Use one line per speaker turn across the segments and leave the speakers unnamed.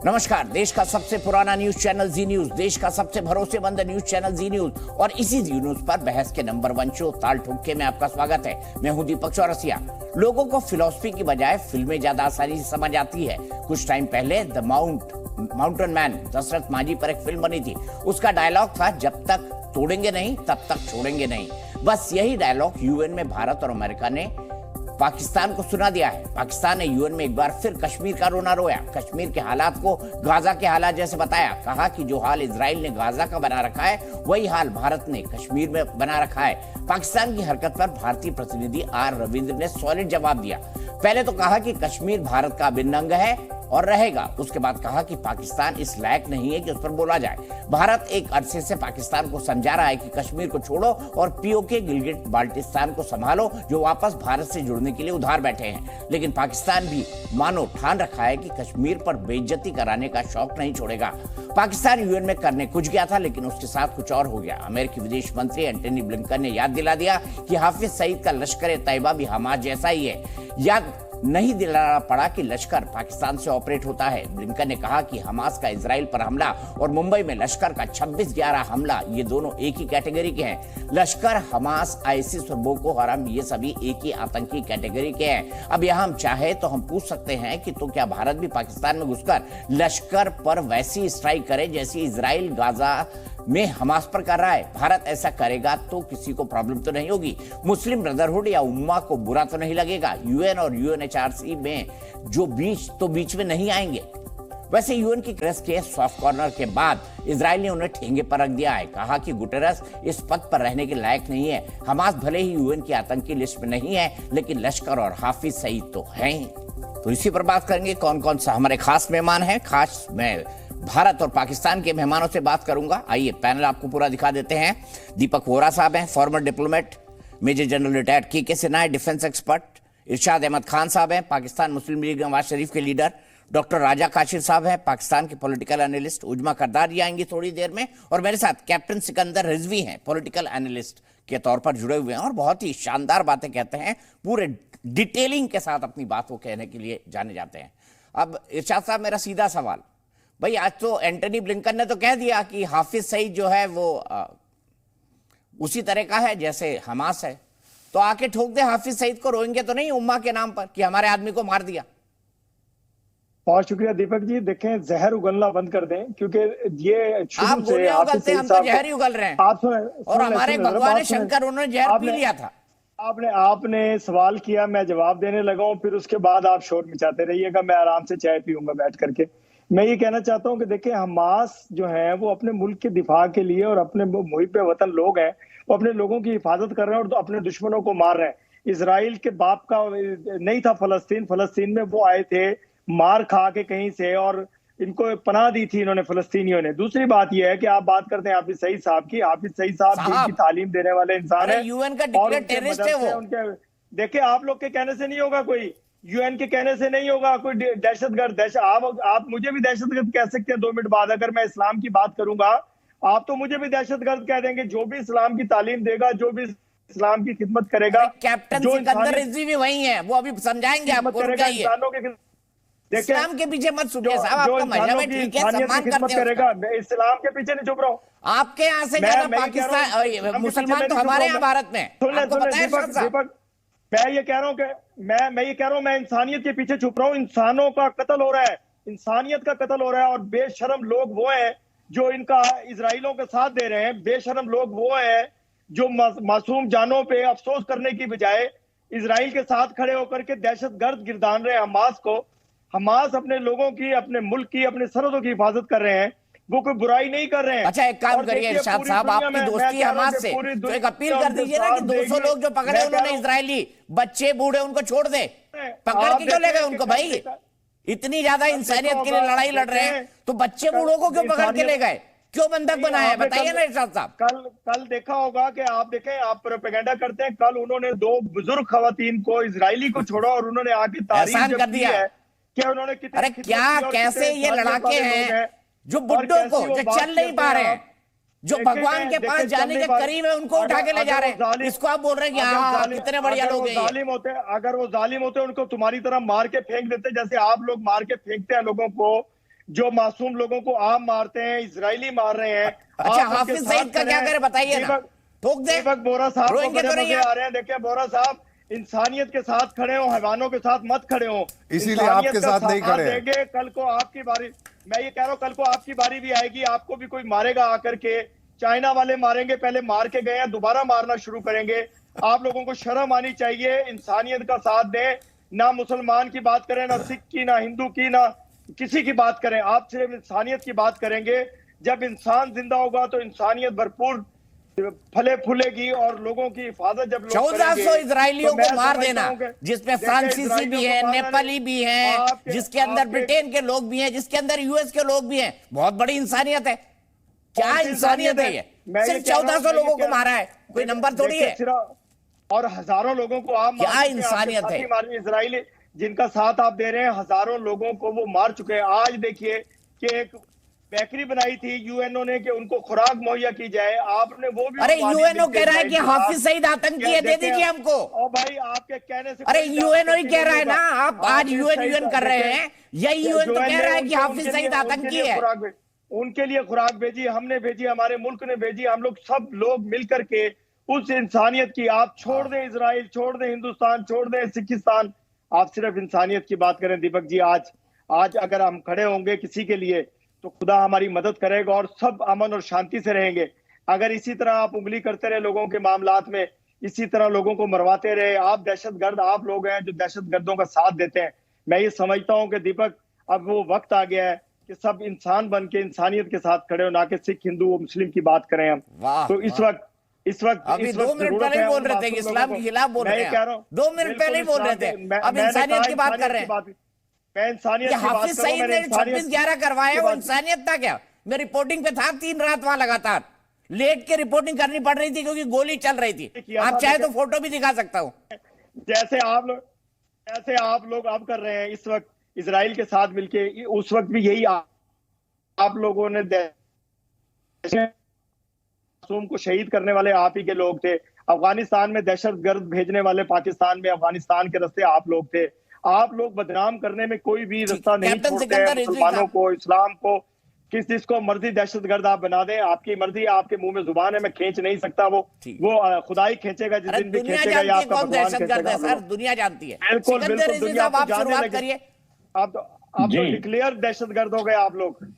नमस्कार। देश का सबसे पुराना न्यूज चैनल जी न्यूज, देश का सबसे भरोसेमंद न्यूज चैनल जी न्यूज और इसी जी न्यूज पर बहस के नंबर 1 शो ताल ठुमके में आपका स्वागत है। मैं हूं दीपक चौरसिया। लोगों को फिलॉसफी की बजाय फिल्में ज्यादा आसानी से समझ आती है। कुछ टाइम पहले the mountain man Dashrath Manjhi पर एक फिल्म बनी थी। उसका डायलॉग था, जब तक तोड़ेंगे नहीं तब तक छोड़ेंगे नहीं। बस यही डायलॉग यूएन में भारत और अमेरिका ने पाकिस्तान को सुना दिया है। पाकिस्तान ने यूएन में एक बार फिर कश्मीर का रोना रोया। कश्मीर के हालात को गाजा के हालात जैसे बताया। कहा कि जो हाल इजराइल ने गाजा का बना रखा है वही हाल भारत ने कश्मीर में बना रखा है। पाकिस्तान की हरकत पर भारतीय प्रतिनिधि आर रविंद्र ने सॉलिड जवाब दिया। पहले तो कहा कि कश्मीर भारत का अभिन्न अंग है और रहेगा। उसके बाद कहा कि पाकिस्तान इस लायक नहीं है कि उस पर बोला जाए। भारत एक अरसे से पाकिस्तान को समझा रहा है कि कश्मीर को छोड़ो और पीओके गिलगिट बाल्टिस्तान को संभालो, जो वापस भारत से जुड़ने के लिए उधार बैठे हैं। लेकिन पाकिस्तान भी मानो ठान रखा है कि कश्मीर पर बेइज्जती कराने का शौक नहीं छोड़ेगा। पाकिस्तान यूएन में करने कुछ गया था, लेकिन उसके साथ कुछ और हो गया। अमेरिकी विदेश मंत्री एंटनी ब्लिंकन ने याद दिला दिया कि हाफिज सईद का लश्कर तैयबा भी हमास जैसा ही है। याद नहीं दिलाना पड़ा कि लश्कर पाकिस्तान से ऑपरेट होता है। ब्लिंकन ने कहा कि हमास का इजराइल पर हमला और मुंबई में लश्कर का 26/11 हमला, ये दोनों एक ही कैटेगरी के हैं। लश्कर, हमास, आईसिस और बोको हराम ये सभी एक ही आतंकी कैटेगरी के हैं। अब यहाँ हम चाहे तो हम पूछ सकते हैं कि तो क्या भारत भी पाकिस्तान में घुसकर लश्कर पर वैसी स्ट्राइक करे जैसी इजराइल गाजा में हमास पर कर रहा है? भारत ऐसा करेगा तो किसी को प्रॉब्लम तो नहीं होगी। मुस्लिम ब्रदरहुड या उम्मा को बुरा तो नहीं लगेगा। यूएन और यूएनएचआरसी में जो बीच में नहीं आएंगे। वैसे यूएन की क्रेस के सॉफ्ट कॉर्नर के बाद इजराइल ने उन्हें ठेंगे पर रख दिया है। कहा कि गुटेरस इस पद पर रहने के लायक नहीं है। हमास भले ही यूएन की आतंकी लिस्ट में नहीं है, लेकिन लश्कर और हाफिज सईद तो हैं ही। तो इसी पर बात करेंगे कौन कौन सा हमारे खास मेहमान हैं। खास मैं भारत और पाकिस्तान के मेहमानों से बात करूंगा। आइए पैनल आपको पूरा दिखा देते हैं। दीपक वोरा साहब हैं, former diplomat, major general retired K Sinha, defence expert. Irshad Ahmad Khan साहब हैं, पाकिस्तान मुस्लिम लीग नवाज शरीफ के लीडर। डॉक्टर राजा काशिर साहब हैं, पाकिस्तान के पॉलिटिकल एनालिस्ट। उजमा करदार आएंगी थोड़ी देर में। और मेरे साथ कैप्टन सिकंदर रिजवी हैं, पॉलिटिकल एनालिस्ट के तौर पर जुड़े हुए हैं और बहुत ही शानदार बातें कहते हैं। पूरे डिटेलिंग के साथ अपनी बात को कहने के लिए जाने जाते हैं। अब इरशाद साहब, मेरा सीधा सवाल भाई, आज तो एंटनी ब्लिंकन ने तो कह दिया कि हाफिज सईद जो है वो उसी तरह का है जैसे हमास है, तो आके ठोक दे हाफिज सईद को। रोएंगे तो नहीं उम्मा के नाम पर कि हमारे आदमी को मार दिया?
बहुत शुक्रिया दीपक जी। देखें, जहर उगलना बंद कर दें, क्योंकि ये शुरू से
उगलते, हम तो जहर ही उगल रहे हैं।
आप सुने,
और हमारे भगवान शंकर, उन्होंने जहर पी लिया था।
आपने सवाल किया, मैं जवाब देने लगा हूं, फिर उसके बाद आप शोर मचाते रहिएगा। मैं आराम से चाय पीऊंगा बैठ करके। मैं ये कहना चाहता हूं कि देखिए, हमास जो है वो अपने मुल्क के दिफा के लिए और अपने मुहिब वतन लोग हैं, वो अपने लोगों की हिफाजत कर रहे हैं और तो अपने दुश्मनों को मार रहे हैं। इजराइल के बाप का नहीं था फलस्तीन में वो आए थे मार खा के कहीं से, और इनको पनाह दी थी इन्होंने फलस्तीनियों ने। दूसरी बात यह है कि आप बात करते हैं हाफिज सईद साहब की। हाफिज सईद साहब दीन की तालीम देने वाले इंसान है,
यूएन का डिक्लेयर्ड टेररिस्ट है वो।
उनके देखिए, आप लोग के कहने से नहीं होगा, कोई यूएन के कहने से नहीं होगा कोई दहशतगर्द। आप मुझे भी दहशतगर्द कह सकते हैं 2 मिनट बाद। अगर मैं इस्लाम की बात करूंगा, आप तो मुझे भी दहशतगर्द कह देंगे। जो भी इस्लाम की तालीम देगा, जो भी इस्लाम की खिदमत करेगा,
कैप्टन सिकंदर रिजवी भी वही है, वो अभी समझाएंगे आपको।
इंसानों के
इस्लाम के पीछे मत छुपिए साहब, आपका मजहब है, ठीक है, सम्मान करते
करेगा। मैं इस्लाम के पीछे नहीं छुप रहा हूँ।
आपके यहाँ से ज्यादा पाकिस्तान मुसलमान तो हमारे यहाँ भारत में।
दीपक, मैं ये कह रहा हूँ मैं इंसानियत के पीछे छुप रहा हूँ। इंसानों का कत्ल हो रहा है, इंसानियत का कत्ल हो रहा है, और बेशरम लोग वो हैं जो इनका इजराइलों का साथ दे रहे हैं। बेशरम लोग वो हैं जो मासूम जानों पे अफसोस करने की बजाय इजराइल के साथ खड़े होकर के दहशतगर्द गिरदान रहे हैं हमास को। हमास अपने लोगों की, अपने मुल्क की, अपने सरहदों की हिफाजत कर रहे हैं, वो कोई बुराई नहीं कर रहे हैं।
अच्छा, एक काम करिए इरशाद साहब, आपकी दोस्ती है हमास से, तो एक अपील कर दीजिए ना कि 200 लोग जो पकड़े उन्होंने इजरायली, बच्चे बूढ़े, उनको छोड़ दे। पकड़ के क्यों ले गए उनको भाई? इतनी ज्यादा इंसानियत के लिए लड़ाई लड़ रहे हैं, तो बच्चे बूढ़ों को क्यों पकड़ के ले गए? क्यों बंधक बनाया? बताइए ना इरशाद साहब।
कल देखा होगा कि आप देखें, आप प्रोपेगेंडा करते हैं। कल उन्होंने 2 बुजुर्ग खवातीन को, इजरायली को छोड़ा और उन्होंने आके तारीफ कर दिया है कि उन्होंने कितनी,
अरे क्या, कैसे ये लड़ाके हैं जो बुड्ढों को, जो चल नहीं पा रहे हैं, जो भगवान के पास जाने के करीब है, उनको उठा के ले जा रहे हैं। इसको आप बोल रहे हैं कि हाँ कितने बढ़िया लोग हैं।
अगर वो जालिम होते उनको तुम्हारी तरह मार के फेंक देते, जैसे आप लोग मार के फेंकते हैं लोगों को। जो मासूम लोगों को आम मारते हैं, इजरायली मार रहे हैं।
अच्छा, हाफिज सईद का क्या करे बताइए ना, ठोक दे।
दीपक बोरा साहब को
रोएंगे तो
बड़े
नहीं
मजे आ रहे हैं। देखिए बोरा साहब, इंसानियत के साथ खड़े हो, हैवानों के साथ मत खड़े हो।
इसीलिए आपके साथ नहीं खड़े हैं।
देंगे, कल को आपकी बारी, मैं ये कह रहा हूँ, कल को आपकी बारी भी आएगी, आपको भी कोई मारेगा आकर के। चाइना वाले मारेंगे, पहले मार के गए हैं, दोबारा मारना शुरू करेंगे। आप लोगों को शर्म आनी चाहिए, इंसानियत का साथ दें। ना मुसलमान की बात करें, ना सिख की, ना हिंदू की, ना किसी की बात करें। आप सिर्फ इंसानियत की बात करेंगे। जब इंसान जिंदा होगा तो इंसानियत भरपूर फले फूलेगी और लोगों की हिफाजत जब लोग
1400 इजरायलियों को मार देना, जिसमें फ्रांसीसी भी
इजरायलियों
है,
को मारना
नेपाली भी हैं, जिसके अंदर ब्रिटेन के लोग भी हैं, जिसके अंदर यूएस के लोग भी हैं, बहुत बड़ी इंसानियत है। क्या इंसानियत है ये? सिर्फ 1400 लोगों को मारा है, कोई नंबर थोड़ी है।
और हजारों लोगों को आप
क्या इंसानियत है?
इजरायली जिनका साथ आप दे रहे हैं, हजारों लोगों को वो मार चुके हैं। आज देखिए कि एक बेकरी बनाई थी यूएनओ ने कि उनको खुराक मुहैया की जाए, आपने वो भी।
अरे यूएनओ कह रहा है कि हाफिज सईद आतंकी है, दे दीजिए हमको।
और भाई आपके कहने से,
अरे यूएनओ ही कह रहा है ना, आप आज यूएन कर रहे हैं, यही यूएन तो कह रहा है कि हाफिज सईद आतंकी है।
उनके लिए खुराक भेजी, हमने भेजी, हमारे मुल्क ने भेजी, हम लोग सब लोग मिलकर के उस इंसानियत की। आप छोड़ दें इजराइल, छोड़ दें हिंदुस्तान, छोड़ दें सिखिस्तान, आप सिर्फ इंसानियत की बात करें। दीपक जी, आज अगर हम खड़े होंगे किसी के लिए तो खुदा हमारी मदद करेगा और सब अमन और शांति से रहेंगे। अगर इसी तरह आप उंगली करते रहे लोगों के मामलात में, इसी तरह लोगों को मरवाते रहे, आप दहशतगर्द, आप लोग हैं जो दहशतगर्दों का साथ देते हैं। मैं ये समझता हूं कि दीपक, अब वो वक्त आ गया है कि सब इंसान बन के इंसानियत के साथ खड़े हो, ना कि सिख, हिंदू, मुस्लिम की बात करें हम। तो इस वक्त
अभी 2 मिनट पहले ही बोल रहे थे इस्लाम के खिलाफ बोल रहे हैं, 2 मिनट पहले ही बोल रहे थे, अब इंसानियत की बात कर रहे हैं।
मैं इंसानियत की बात
हाफिज सईद ने 26/11 करवाया, वो इंसानियत था क्या? मैं रिपोर्टिंग पे था 3 रात वहां लगातार, लेट के रिपोर्टिंग करनी पड़ रही थी क्योंकि गोली चल रही थी। आप चाहे तो फोटो भी दिखा सकता हूँ।
जैसे आप लोग अब कर रहे हैं इस वक्त इजराइल के साथ मिलके, उस वक्त भी यही आप लोगों ने मासूम को शहीद करने वाले आप ही के लोग थे। अफगानिस्तान में दहशतगर्द भेजने वाले पाकिस्तान में, अफगानिस्तान के रास्ते आप लोग थे। आप लोग बदनाम करने में कोई भी रास्ता नहीं छोड़ते हैं मुसलमानों को, इस्लाम को। जिसको मर्जी दहशतगर्द आप बना दें, आपकी मर्जी, आपके मुंह में जुबान है, मैं खींच नहीं सकता। वो खुदा ही खींचेगा जिस दिन भी खींचेगा, या आपका भगवान खींचेगा।
सर दुनिया जानती है।
बिल्कुल बिल्कुल, दुनिया
आप शुरुआत करिए।
आप तो डिक्लेयर दहशतगर्द हो गए आप लोग।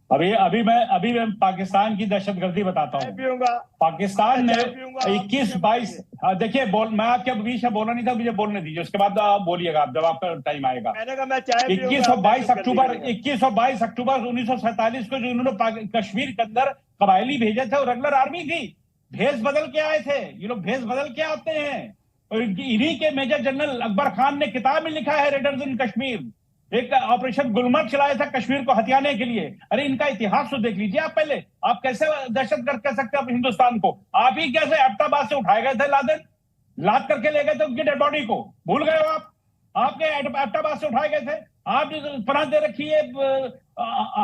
अभी मैं पाकिस्तान की दहशतगर्दी बताता हूँ। पाकिस्तान ने 21-22, देखिए मैं आपके बीच में बोला नहीं था, मुझे बोलने दीजिए, उसके बाद आप बोलिएगा, आप जब आपका टाइम आएगा। 21 और 22 अक्टूबर 1947 को जो उन्होंने कश्मीर के अंदर कबायली भेजे थे, और रेगुलर आर्मी थी, भेष बदल के आए थे। ये लोग भेष बदल के आते हैं। और इन्हीं के मेजर जनरल अकबर खान ने किताब में लिखा है, रेडर्स इन कश्मीर, एक ऑपरेशन गुलमर्ग चलाया था कश्मीर को हथियाने के लिए। अरे इनका इतिहास तो देख लीजिए आप पहले। आप कैसे दहशतगर्द कह सकते हैं हिंदुस्तान को? आप ही कैसे एबटाबाद से उठाए गए थे लादेन, लाद करके ले गए थे उनकी डेड बॉडी को, भूल गए हो आप? आपके एबटाबाद से उठाए गए थे। आप जो पनाह दे रखी है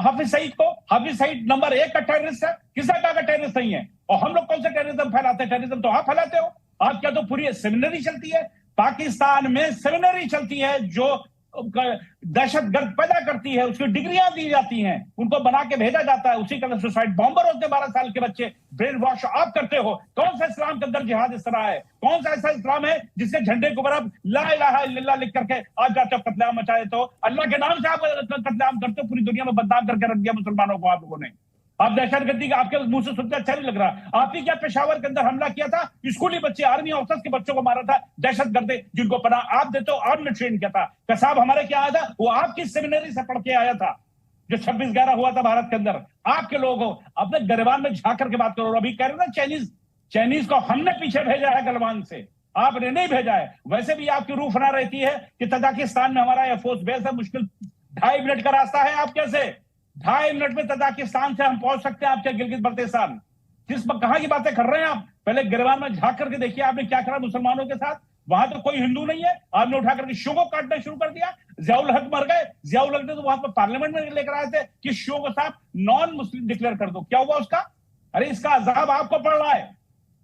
हाफिज सईद को, हाफिज सईद नंबर 1 का टेररिस्ट है, किसने कहा टेररिस्ट नहीं है? और हम लोग कौन सा टेररिज्म फैलाते हैं? टेररिज्म तो आप फैलाते हो। आप क्या तो पूरी सेमिनरी चलती है पाकिस्तान में, सेमिनरी चलती है जो दहशतगर्द पैदा करती है, उसकी डिग्रियां दी जाती हैं, उनको बना के भेजा जाता है। उसी का सुसाइड बॉम्बर होते 12 साल के बच्चे। ब्रेन वॉश आप करते हो। कौन सा इस्लाम के अंदर जिहाद इस तरह है? कौन सा ऐसा इस्लाम है जिसके झंडे को बराबर ला इलाहा इल्लल्लाह लिख करके आज जाते हो कत्लेआम मचाए? तो अल्लाह के नाम से आप कत्लेआम करते हो, पूरी दुनिया में बदनाम करके रख दिया मुसलमानों को आप लोगों ने। आप दहशतगर्दी का आपके मुंह से सुनते अच्छा नहीं लग रहा। आप ही क्या पेशावर के अंदर हमला किया था, स्कूली बच्चे, आर्मी ऑफिसर्स के बच्चों को मारा था, दहशतगर्द जिनको पनाह आप देते हो, आपने ट्रेन किया था। कसाब हमारे क्या आया था, वो आपकी सेमिनरी से पढ़ के आया था, जो 26/11 हुआ था भारत के अंदर। आपके लोग हो, अपने गलवान में झांक करके बात करो। अभी कह रहे ना चाइनीज को हमने पीछे भेजा है गलवान से, आपने नहीं भेजा है। वैसे भी आपकी रूह फना रहती है कि तजाकिस्तान में हमारा एयरफोर्स बेस है, मुश्किल 2.5 मिनट का रास्ता है। आप कैसे 2.5 मिनट में तजाकिस्तान से हम पहुंच सकते हैं आपके गिलगित बल्तिस्तान? किस कहां की बातें कर रहे हैं आप? पहले गिरवान में झांक करके देखिए आपने क्या करा मुसलमानों के साथ। वहां तो कोई हिंदू नहीं है, आपने उठा करके शियों को काटना शुरू कर दिया। जियाउल हक मर गए, जियाउल हक ने तो वहां पर पार्लियामेंट में लेकर आए थे कि शियों को साथ नॉन मुस्लिम डिक्लेयर कर दो। क्या हुआ उसका? अरे इसका अजाब आपको पड़ रहा है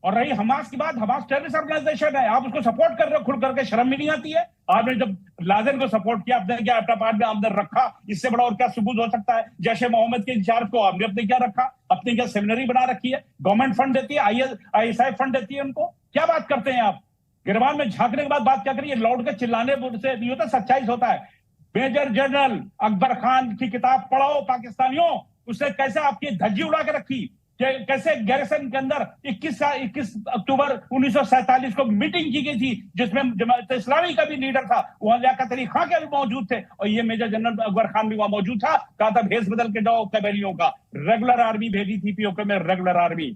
और रही हमास की बात, हमास टेररिस्ट ऑर्गेनाइजेशन है, आप उसको सपोर्ट कर रहे हो खुल करके, शर्म भी नहीं आती है? आपने जब लादेन को सपोर्ट किया, आपने क्या अपना पार्ट में अंदर रखा? इससे बड़ा और क्या सबूत हो सकता है? जैसे मोहम्मद के इंचार्ज को आपने अपने क्या रखा? अपनी क्या सेमिनरी बना रखी है? गवर्नमेंट फंड देती है, ISI फंड देती है उनको? क्या बात करते हैं आप? गिरबान में झांकने के बाद बात क्या करिए? लौट के चिल्लाने से नहीं होता, सच्चाई होता है। मेजर जनरल अकबर खान की किताब पढ़ो पाकिस्तानियों, उसने कैसे आपकी धज्जी उड़ा के रखी, कैसे गैरिसन के अंदर 21 अक्टूबर 1947 को मीटिंग की गई थी जिसमें जमात इस्लामी का भी लीडर था, वहां लियाकत अली खां के भी मौजूद थे और ये मेजर जनरल अकबर खान भी वहां मौजूद था। कहा था भेस बदल के जाओ कबैलियों का, रेगुलर आर्मी भेजी थी पीओके में, रेगुलर आर्मी।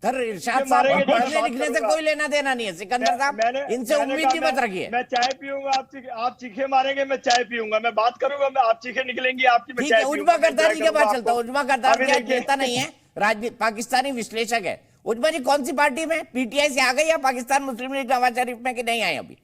सर इरशाद साहब पढ़ने लिखने से कोई लेना देना नहीं है सिकंदर साहब, इनसे उम्मीद ही मत रखिए।
मैं चाय पीऊंगा, आप चीखे मारेंगे, मैं चाय पीऊंगा, मैं बात करूंगा, मैं आप चीखे निकलेंगी आपकी, मैं चाय पीऊंगा।
उजमा करदारी के पास चलता हूँ। उजमा करदारी क्या नेता नहीं है, पाकिस्तानी विश्लेषक है। उजमा जी कौन सी पार्टी में, PTI से आ गई या पाकिस्तान मुस्लिम लीग नवाज शरीफ में कि नहीं आए अभी?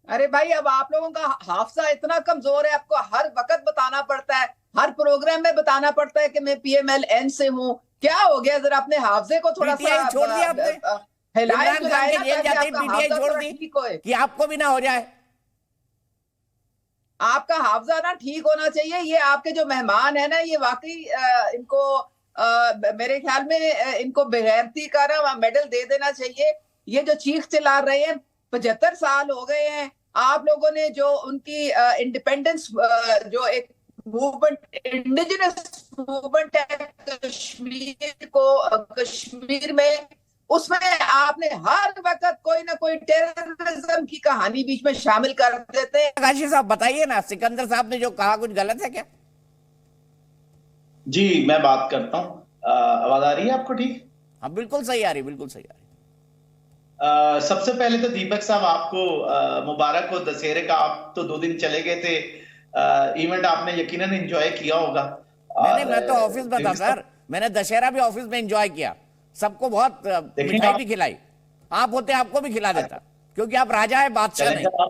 अरे भाई अब आप लोगों का हाफजा इतना कमजोर है, आपको हर वक्त बताना पड़ता है, हर प्रोग्राम में बताना पड़ता है कि मैं PMLN से हूँ। क्या हो गया, जरा अपने हाफजे को थोड़ा सा
छोड़ दिया आपने,
हिलाए
PTI छोड़ दी कि आपको भी ना हो जाए।
आपका हाफजा ना ठीक होना चाहिए। ये आपके जो मेहमान है ना, ये वाकई इनको मेरे ख्याल में इनको बेगैरती का ना मेडल दे देना चाहिए। ये जो चीख चिल्ला रहे हैं, 75 साल हो गए हैं, आप लोगों ने जो उनकी इंडिपेंडेंस जो एक मूवमेंट, इंडिजिनस मूवमेंट है कश्मीर में, उसमें आपने हर वक्त कोई ना कोई टेररिज्म की कहानी बीच में शामिल कर देते हैं।
काशी साहब बताइए ना, सिकंदर साहब ने जो कहा कुछ गलत है क्या?
जी मैं बात करता हूँ, आवाज आ रही है आपको? ठीक,
हाँ बिल्कुल सही आ रही, बिल्कुल सही आ रही।
सबसे पहले तो दीपक साहब आपको मुबारक हो दशहरे का। आप तो 2 दिन चले गए थे, इवेंट आपने यकीनन एंजॉय किया होगा।
नहीं, मैं तो ऑफिस में था सर, मैंने दशहरा भी ऑफिस में एंजॉय किया, सबको बहुत मिठाई भी खिलाई। आप होते आपको भी खिला देता, क्योंकि आप राजा है, बादशाह नहीं।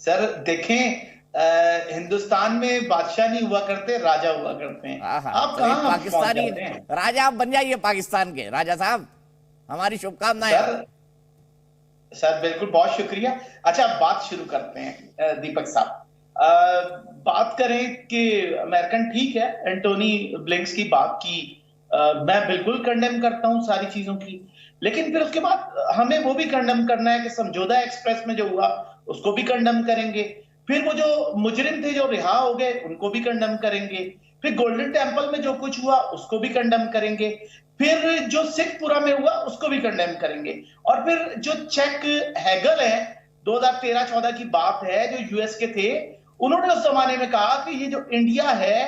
सर देखें, हिंदुस्तान में बादशाह नहीं हुआ करते, राजा हुआ करते हैं। आप कहां
पाकिस्तानी राजा आप बन जाइए, पाकिस्तान के राजा साहब, हमारी शुभकामनाएं।
सर बिल्कुल, बहुत शुक्रिया। अच्छा बात शुरू करते हैं दीपक साहब। बात करें कि अमेरिकन, ठीक है, एंटोनी ब्लिंक्स की बात की, मैं बिल्कुल कंडेम करता हूं सारी चीजों की, लेकिन फिर उसके बाद हमें वो भी कंडेम करना है कि समझौता एक्सप्रेस में जो हुआ उसको भी कंडेम करेंगे, फिर वो जो मुजरिम थे जो रिहा हो गए उनको भी कंडेम करेंगे, फिर गोल्डन टेम्पल में जो कुछ हुआ उसको भी कंडेम करेंगे, फिर जो सिखपुरा में हुआ उसको भी कंडेम करेंगे, और फिर जो चेक हैगल है 2013-14 की बात है, जो यूएस के थे, उन्होंने उस जमाने में कहा कि ये जो इंडिया है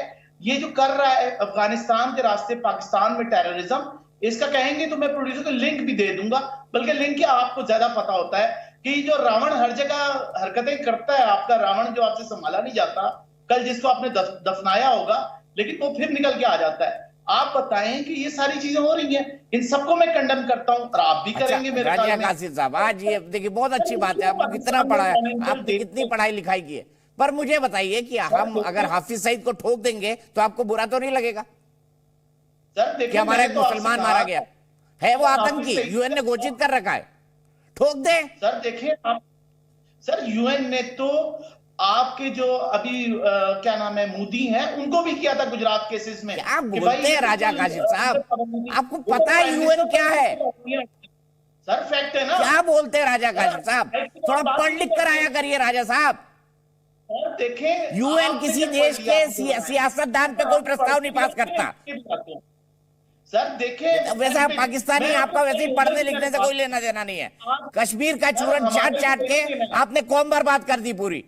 ये जो कर रहा है अफगानिस्तान के रास्ते पाकिस्तान में टेररिज्म, इसका कहेंगे तो मैं प्रोड्यूसर को लिंक भी दे दूंगा, बल्कि लिंक क्या आपको ज्यादा पता होता है कि जो रावण हर जगह हरकतें करता है, आपका रावण जो आपसे संभाला नहीं जाता, कल जिसको आपने दफनाया होगा लेकिन वो फिर निकल के आ जाता है। आप बताएं कि ये सारी चीजें हो रही हैं, इन सबको मैं कंडेम करता हूं और आप भी करेंगे। मेरे
राजा कासिम साहब, आज ये देखिए बहुत अच्छी बात है, आपको कितना पढ़ा है, आपने कितनी पढ़ाई लिखाई की है, पर मुझे बताइए कि हम अगर हाफिज सईद को ठोक देंगे तो आपको बुरा तो नहीं लगेगा?
सर देखिए,
हमारा एक मुसलमान मारा गया है, वो आतंकी, यूएन ने घोषित कर रखा है, ठोक दे।
सर देखिए, सर यूएन ने तो आपके जो अभी क्या नाम है मोदी हैं, उनको भी किया था गुजरात केसेस में।
क्या बोलते हैं राजा काशिफ साहब, आपको पता है यूएन क्या है?
सर फैक्ट है ना।
क्या बोलते हैं राजा काशिफ साहब, थोड़ा पढ़ लिख कर आया करिए राजा साहब।
देखें,
यूएन किसी देश के सियासतदान पे कोई प्रस्ताव नहीं पास करता।
सर देखें,
वैसे आप पाकिस्तानी, आपका वैसे ही पढ़ने लिखने से कोई लेना देना नहीं है। कश्मीर का चूरन चाट चाट के आपने कौम बर्बाद कर दी पूरी।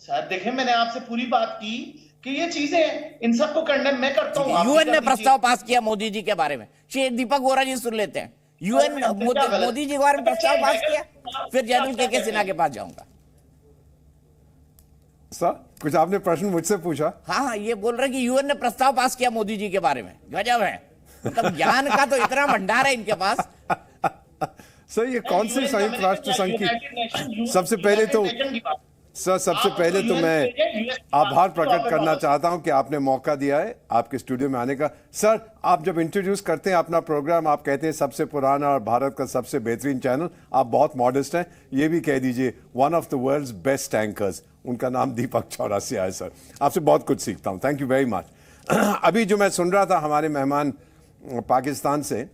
सर देखें, मैंने आपसे पूरी बात की कि ये चीजें, इन सबको कंडेम मैं करता हूं।
यूएन ने प्रस्ताव पास किया मोदी जी के बारे में, श्री दीपक वोरा जी सुन लेते हैं। यूएन मोदी जी के बारे में प्रस्ताव पास किया, फिर जनरल के सिन्हा के पास जाऊंगा।
सर कुछ आपने प्रश्न मुझसे पूछा?
हाँ, ये बोल रहे कि यूएन ने प्रस्ताव पास किया मोदी जी के बारे में, गजब है, मतलब ज्ञान का तो इतना भंडार है इनके पास।
सर ये कौन सी संयुक्त राष्ट्र संघ की, सबसे पहले तो सर सबसे पहले तो मैं आभार प्रकट करना चाहता हूं कि आपने मौका दिया है आपके स्टूडियो में आने का। सर आप जब इंट्रोड्यूस करते हैं अपना प्रोग्राम, आप कहते हैं सबसे पुराना और भारत का सबसे बेहतरीन चैनल। आप बहुत मॉडेस्ट हैं, ये भी कह दीजिए one of the world's best anchors. उनका नाम दीपक चौरसिया है। सर आपसे बहुत कुछ सीखता हूं, थैंक यू वेरी मच। अभी जो मैं सुन रहा था, हमारे मेहमान पाकिस्तान से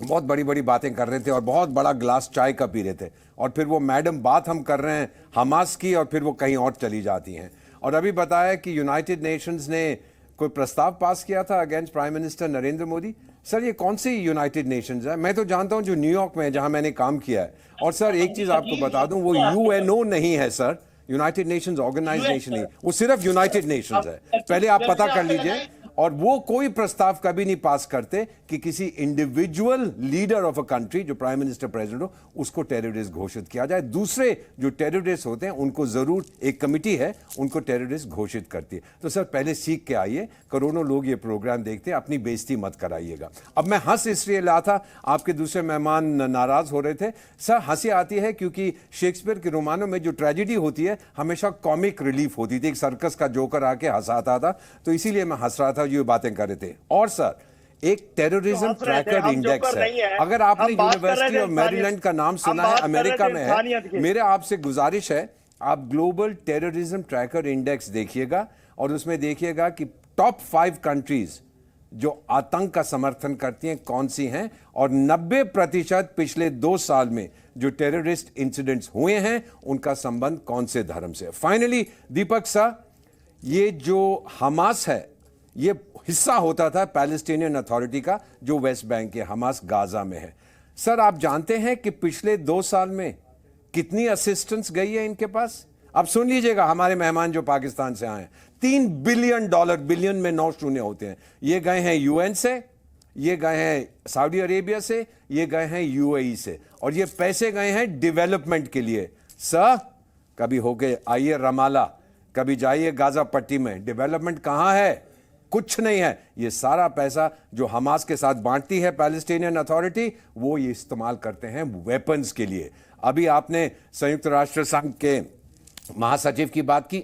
बहुत बड़ी बड़ी बातें कर रहे थे और बहुत बड़ा ग्लास चाय का पी रहे थे, और फिर वो मैडम बात हम कर रहे हैं हमास की और फिर वो कहीं और चली जाती हैं। और अभी बताया कि यूनाइटेड नेशंस ने कोई प्रस्ताव पास किया था against prime minister Narendra Modi. Sir ये कौन सी यूनाइटेड नेशंस है? मैं तो जानता हूं जो न्यूयॉर्क में है, जहां मैंने काम किया है। और सर एक चीज आपको बता दूं, वो यूएनओ नहीं है सर, यूनाइटेड नेशंस ऑर्गेनाइजेशन नहीं, वो सिर्फ यूनाइटेड नेशंस है। पहले आप पता कर लीजिए। और वो कोई प्रस्ताव कभी नहीं पास करते कि किसी individual leader of a country, जो प्राइम मिनिस्टर प्रेसिडेंट हो, उसको टेररिस्ट घोषित किया जाए। दूसरे जो टेररिस्ट होते हैं उनको जरूर, एक कमिटी है उनको टेररिस्ट घोषित करती है। तो सर पहले सीख के आइए, करोड़ों लोग ये प्रोग्राम देखते हैं, अपनी बेइज्जती मत कराइएगा। अब मैं हंस इसलिए रहा था, आपके दूसरे मेहमान नाराज हो रहे थे। सर हंसी आती है क्योंकि शेक्सपियर के रोमानों में जो ट्रेजेडी होती है हमेशा कॉमिक रिलीफ होती थी, एक सर्कस का जोकर आके हंसाता था, तो इसीलिए मैं हंस रहा था, ये बातें कर रहे थे। और सर एक टेररिज्म ट्रैकर इंडेक्स है, अगर आपने यूनिवर्सिटी ऑफ मैरीलैंड का नाम सुना है, अमेरिका में है, मेरे आपसे गुजारिश है आप ग्लोबल टेररिज्म ट्रैकर इंडेक्स देखिएगा और उसमें देखिएगा कि टॉप 5 कंट्रीज जो आतंक का समर्थन करती हैं कौन सी हैं, और 90% पिछले 2 साल में जो टेररिस्ट इंसिडेंट्स हुए हैं उनका संबंध कौन से धर्म से। फाइनली दीपक साहब, ये जो हमास है ये हिस्सा होता था पैलेस्टीनियन अथॉरिटी का, जो वेस्ट बैंक के, हमास गाजा में है। सर आप जानते हैं कि पिछले 2 साल में कितनी असिस्टेंस गई है इनके पास? अब सुन लीजिएगा हमारे मेहमान जो पाकिस्तान से आए, $3 बिलियन, बिलियन में 9 शून्य होते हैं। ये गए हैं यूएन से, ये गए हैं सऊदी अरेबिया से, ये गए हैं यूएई से, और ये पैसे गए हैं डेवलपमेंट के लिए। सर कभी होके आइए रमाला, कभी जाइए गाजा पट्टी में, डेवलपमेंट कहां है? कुछ नहीं है। ये सारा पैसा जो हमास के साथ बांटती है पैलेस्टीनियन अथॉरिटी, वो ये इस्तेमाल करते हैं वेपन्स के लिए। अभी आपने संयुक्त राष्ट्र संघ के महासचिव की बात की,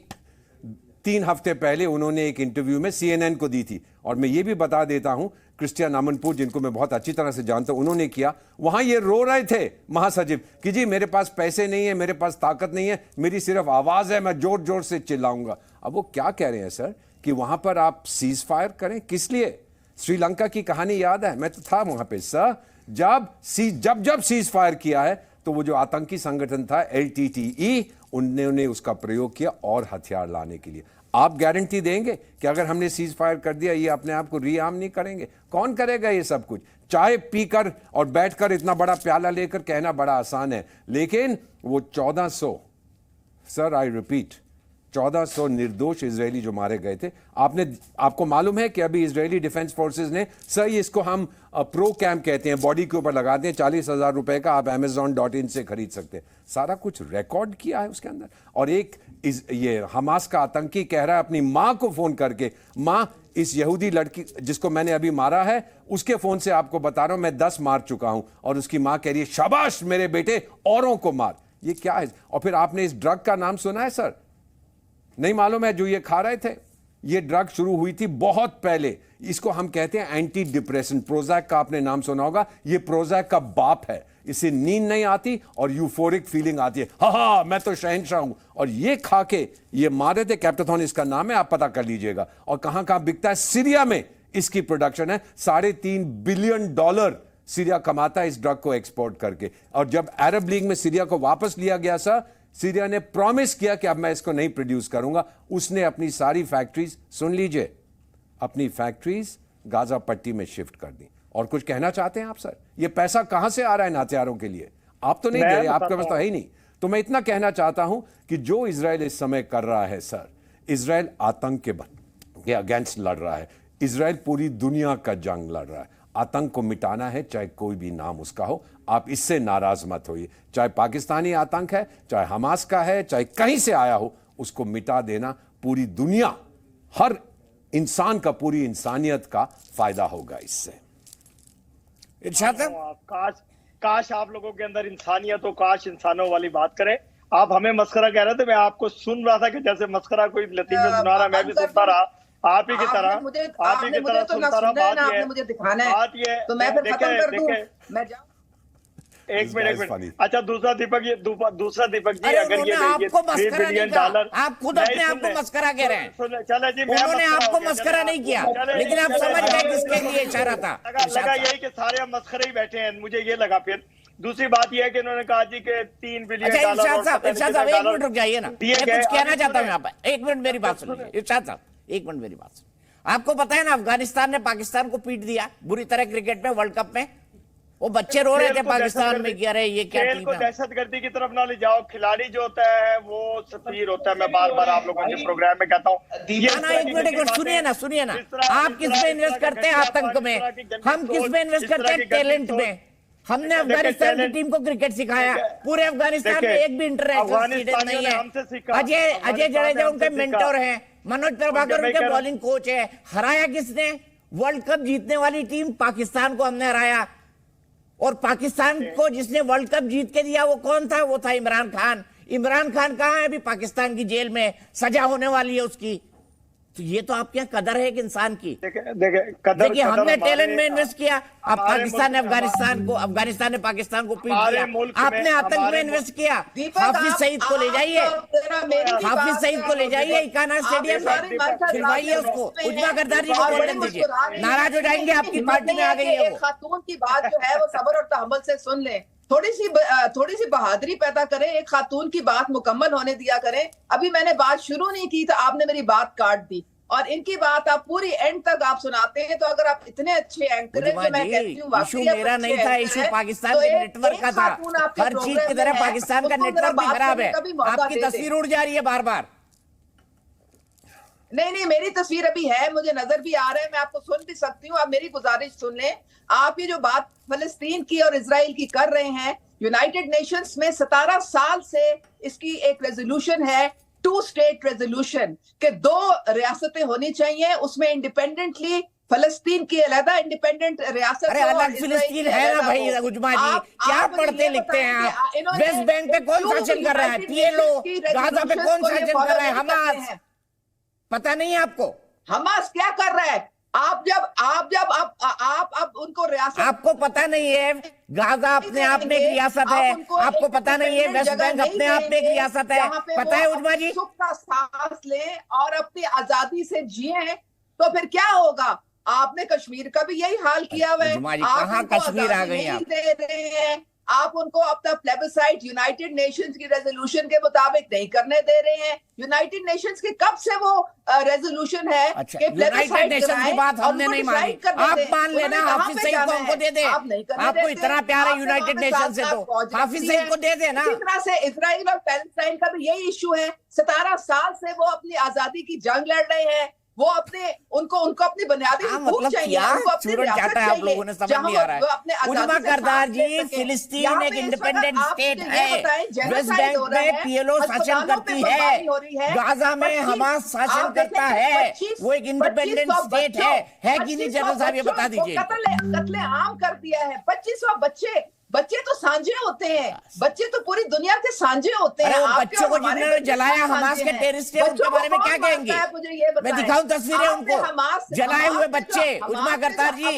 3 हफ्ते पहले उन्होंने एक इंटरव्यू में CNN को दी थी, और मैं ये भी बता देता हूं, क्रिस्टियन अमनपुर जिनको मैं बहुत अच्छी तरह से जानता हूं, उन्होंने किया। वहां ये रो रहे थे महासचिव कि जी मेरे पास पैसे नहीं है, मेरे पास ताकत नहीं है, मेरी सिर्फ आवाज है, मैं जोर जोर से चिल्लाऊंगा। अब वो क्या कह रहे हैं सर कि वहां पर आप सीज फायर करें, किस लिए? श्रीलंका की कहानी याद है, मैं तो था वहां पे सर, जब सीज फायर किया है तो वो जो आतंकी संगठन था LTTE, उन्होंने उसका प्रयोग किया और हथियार लाने के लिए। आप गारंटी देंगे कि अगर हमने सीज फायर कर दिया ये अपने आप को रीआर्म नहीं करेंगे? कौन करेगा ये सब कुछ? चाय पीकर और बैठकर इतना बड़ा प्याला लेकर कहना बड़ा आसान है, लेकिन वो 1400, सर आई रिपीट, 1400 निर्दोष इजरायली जो मारे गए थे। आपको मालूम है कि अभी इजरायली डिफेंस फोर्सेस ने, सर इसको हम प्रो कैम्प कहते हैं, बॉडी के ऊपर लगाते हैं, 40,000 रुपए का, आप amazon.in से खरीद सकते हैं, सारा कुछ रिकॉर्ड किया है उसके अंदर। और एक ये हमास का आतंकी कह रहा है अपनी मां को फोन करके, मां इस यहूदी लड़की जिसको मैंने अभी मारा है उसके फोन से आपको बता रहा हूं मैं 10 मार चुका हूं, और उसकी मां कह रही है शाबाश मेरे बेटे, औरों को मार। ये क्या है? और फिर आपने इस ड्रग का नाम सुना है सर? नहीं मालूम है जो ये खा रहे थे? ये ड्रग शुरू हुई थी बहुत पहले, इसको हम कहते हैं एंटी डिप्रेसेंट, प्रोजैक का आपने नाम सुना होगा। ये प्रोजैक का बाप है, इससे नींद नहीं आती और यूफोरिक फीलिंग आती है, हा मैं तो शहंशाह हूं। और ये खा के ये मारे थे, कैप्टाथॉन इसका नाम है, आप पता कर लीजिएगा। और कहां कहां बिकता है? सीरिया में इसकी प्रोडक्शन है, $3.5 बिलियन सीरिया कमाता है इस ड्रग को एक्सपोर्ट करके। और जब अरब लीग में सीरिया को वापस लिया गया सर, सीरिया ने प्रॉमिस किया कि अब मैं इसको नहीं प्रोड्यूस करूंगा। उसने अपनी सारी फैक्ट्रीज, सुन लीजिए, अपनी फैक्ट्रीज गाजा पट्टी में शिफ्ट कर दी। और कुछ कहना चाहते हैं आप सर? ये पैसा कहां से आ रहा है इन हथियारों के लिए? आप तो नहीं दे रहे, आपके पास तो है ही नहीं। तो मैं इतना कहना चाहता हूं कि जो इजराइल इस समय कर रहा है सर, इजराइल आतंक के अगेंस्ट लड़ रहा है, इजराइल पूरी दुनिया का जंग लड़ रहा है। आतंक को मिटाना है, चाहे कोई भी नाम उसका हो, आप इससे नाराज मत होइए। चाहे पाकिस्तानी आतंक है, चाहे हमास का है, चाहे कहीं से आया हो, उसको मिटा देना पूरी दुनिया, हर इंसान का, पूरी इंसानियत का फायदा होगा इससे।
काश आप लोगों के अंदर इंसानियत हो, काश इंसानों वाली बात करें। आप हमें मस्करा कह रहे थे, मैं आपको सुन रहा था कि जैसे मस्करा कोई लतीफे सुना रहा, मैं भी सुनता रहा आप ही की तरह, आप ही की तरह सुनता रहा। बात ये
मुझे दिखाना है,
बात ये
तो मैं फिर खत्म कर दूं, मैं जाऊं।
एक मिनट। अच्छा, दूसरा दीपक जी,
अरे
अगर ये
आपको मस्करा नहीं
$3
कहा,
बिलियन
आप खुद अपने आप को मस्करा कह रहे हैं।
चले जी,
उन्होंने आपको मस्करा नहीं किया, लेकिन आप समझ गए किसके लिए इशारा था।
लगा यही कि सारे हम मस्करे ही बैठे हैं, मुझे ये लगा। फिर दूसरी बात यह है कि उन्होंने कहा जी के $3 बिलियन
अच्छा इरशाद साहब, एक मिनट रुक जाइए ना, मैं कुछ कहना चाहता हूँ यहाँ पर। एक मिनट मेरी बात सुनिए इरशाद साहब, एक मिनट मेरी बात सुनिए। आपको पता है ना, अफगानिस्तान ने पाकिस्तान को पीट दिया बुरी तरह क्रिकेट में, वर्ल्ड कप में। वो बच्चे रो रहे थे पाकिस्तान में, कह रहे ये क्या
खेल को दहशतगर्दी की तरफ ना ले जाओ। खिलाड़ी जो होता है वो सफीर होता है। मैं बार बार आप लोगों के प्रोग्राम में कहता हूँ।
एक मिनट सुनिए ना, आप किस में इन्वेस्ट करते हैं? आतंक में। हम किस में इन्वेस्ट करते हैं? टैलेंट में। हमने अफगानिस्तान की टीम को क्रिकेट सिखाया, पूरे अफगानिस्तान में एक भी इंटरनेशनल स्टेडियम नहीं है। अजय जडेजा उनके मेंटर हैं, मनोज प्रभाकर उनके बॉलिंग कोच है। हराया किसने? वर्ल्ड कप जीतने वाली टीम पाकिस्तान को हमने हराया। और पाकिस्तान को जिसने वर्ल्ड कप जीत के दिया वो कौन था? वो था इमरान खान। इमरान खान कहाँ है? अभी पाकिस्तान की जेल में, सजा होने वाली है उसकी। तो ये तो आपके यहाँ कदर है एक इंसान की। देखिए हमने टैलेंट में इन्वेस्ट किया, अब पाकिस्तान ने अफगानिस्तान ने पाकिस्तान को पीट दिया। आपने आतंक में इन्वेस्ट किया। हाफिज सईद को ले जाइए, हाफिज सईद को ले जाइए इकाना स्टेडियम में, खिलवाइए उसको। उजमा गरदारी जी को गोल्डन दीजिए, नाराज हो जाएंगे, आपकी पार्टी में आ गई है वो।
खातून की बात जो है वो सब्र और तहम्मुल से सुन ले, थोड़ी सी बहादुरी पैदा करें, एक खातून की बात मुकम्मल होने दिया करें। अभी मैंने बात शुरू नहीं की तो आपने मेरी बात काट दी, और इनकी बात आप पूरी एंड तक आप सुनाते हैं। तो अगर आप इतने अच्छे एंकर हैं, जो मैं कहती हूँ
इशू मेरा नहीं था, इशू पाकिस्तान के नेटवर्क का था। हर चीज की तरह पाकिस्तान का नेटवर्क भी खराब है। आपकी तस्वीर उड़ जा रही है बार बार।
नहीं, मेरी तस्वीर अभी है, मुझे नजर भी आ रहा है, मैं आपको सुन भी सकती हूँ। आप मेरी गुजारिश सुन लें। आप ये जो बात फलस्तीन की और इजराइल की कर रहे हैं, यूनाइटेड नेशंस में 17 साल से इसकी एक रेजोल्यूशन है, 2 स्टेट रेजोल्यूशन, के 2 रियासतें होनी चाहिए। उसमें इंडिपेंडेंटली फलस्तीन की अलग इंडिपेंडेंट रियासत।
अरे अलग फिलिस्तीन है ना भाई उजमा जी, क्या पढ़ते लिखते हैं आप? वेस्ट बैंक पे कौन शासन कर रहा है? PLO। गाजा पे कौन शासन कर रहा है? हमास। पता नहीं है आपको
हमास क्या कर रहा है? आप जब उनको रियासत,
आपको पता नहीं है गाजा अपने आप में एक रियासत है? आपको पता नहीं है वेस्ट बैंक अपने आप में एक रियासत है? पता है उजमा जी?
सुख का सांस लें और अपनी आजादी से जिए, तो फिर क्या होगा? आपने कश्मीर का भी यही हाल किया हुआ है।
कहाँ कश्मीर आ गई आप?
दे रहे हैं आप उनको अपना प्लेबिसाइट यूनाइटेड नेशंस की रेजोल्यूशन के मुताबिक नहीं करने दे रहे हैं। यूनाइटेड नेशंस के कब से वो रेजोल्यूशन है?
अच्छा, यूनाइटेड नेशंस की बात हमने नहीं मानी, आप मान लेना। हाफिज सईद को हमको दे दे, आपको इतना प्यार है यूनाइटेड नेशन से तो हाफिज सईद को दे देना।
इसी तरह से इजराइल और पैलेस्टाइन का भी यही इशू है। 17 साल से वो अपनी आजादी की जंग लड़ रहे हैं। वो उनको अपनी बुनियादी
मतलब क्या चूरन चाटा है आप लोगों ने, समझ नहीं आ रहा है। उजमा करदार जी, फिलिस्तीन एक इंडिपेंडेंट स्टेट है। वेस्ट बैंक में PLO शासन करती है, गाजा में हमास शासन करता है। वो एक इंडिपेंडेंट स्टेट है कि नहीं? जनरल साहब ये बता दीजिए।
कत्ले आम कर दिया है। 2500 बच्चे तो सांझे होते हैं, बच्चे तो पूरी दुनिया के सांझे होते हैं।
बच्चों को जिन्होंने जलाया हमास के टेररिस्ट है, उनके बारे में क्या कहेंगे? मैं दिखाऊं तस्वीरें उनको, जलाए हुए बच्चे। उजमा करतार जी,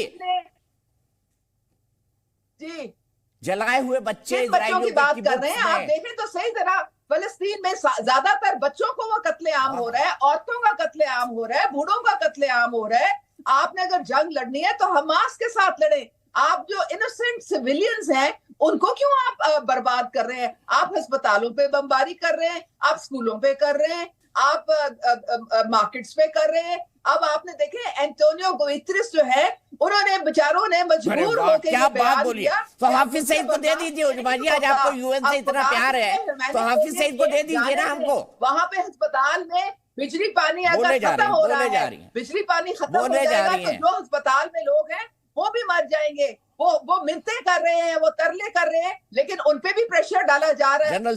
जलाए हुए बच्चे
बच्चों की बात कर रहे हैं। आप देखें तो सही तरह फलस्तीन में ज्यादातर बच्चों को वो कत्लेआम हो रहा है, औरतों का कत्लेआम हो रहा है, बूढ़ों का कत्लेआम हो रहा है। आपने अगर जंग लड़नी है तो हमास के साथ लड़े। आप जो इनोसेंट सिविलियंस हैं उनको क्यों आप बर्बाद कर रहे हैं? आप अस्पतालों पे बमबारी कर रहे हैं, आप स्कूलों पे कर रहे हैं, आप मार्केट्स पे कर रहे हैं। अब आपने देखे एंटोनियो गुतेरेस जो है, उन्होंने बेचारों ने मजबूर होकर
क्या बात बोली। तो हाफिज सईद को दे दीजिए उजमा जी, आज आपको UN से इतना प्यार है तो हाफिज सईद को दे दीजिए ना हमको।
वहां पे अस्पताल में बिजली पानी अगर खत्म हो रहा है, बिजली पानी खत्म हो जाएगा तो जो अस्पताल में लोग हैं वो भी मर जाएंगे। वो मिन्नतें कर रहे हैं, वो तरले कर रहे हैं, लेकिन उनपे भी प्रेशर डाला जा रहा है।
जनरल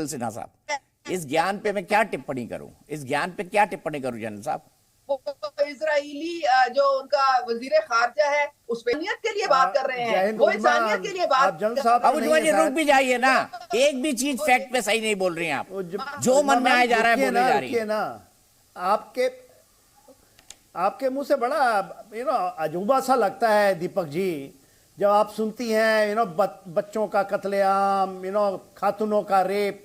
सिन्हा साहब, इस ज्ञान पे मैं क्या टिप्पणी करूं? जनरल साहब
वो इजरायली जो उनका वजीर खारजा है उस पे इंसानियत के लिए बात कर रहे
जय
हैं,
हिंद
वो
उस्मान,
इंसानियत के लिए बात
आप जंग साहब
अब
नहीं
उज्जवल
है
जी रुक
शायद।
भी जाइए ना, एक भी चीज फैक्ट पे सही नहीं बोल रही हैं आप, जो मन में आया जा रहा है बोले जा रही है।
ना आपके मुंह से बड़ा अजूबा सा लगता है दीपक जी, जब आप सुनती हैं बच्चों का कत्लेआम, खातूनों का रेप।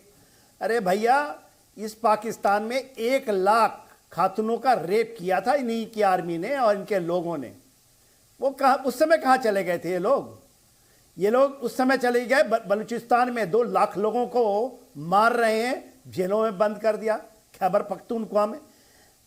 अरे भैया, इस पाकिस्तान में 1 लाख खातूनों का रेप किया था इन्हीं की आर्मी ने और इनके लोगों ने। वो कहा उस समय कहाँ चले गए थे ये लोग उस समय चले गए बलूचिस्तान में 2 लाख लोगों को मार रहे हैं, जेलों में बंद कर दिया, खैबर पख्तूनख्वा में।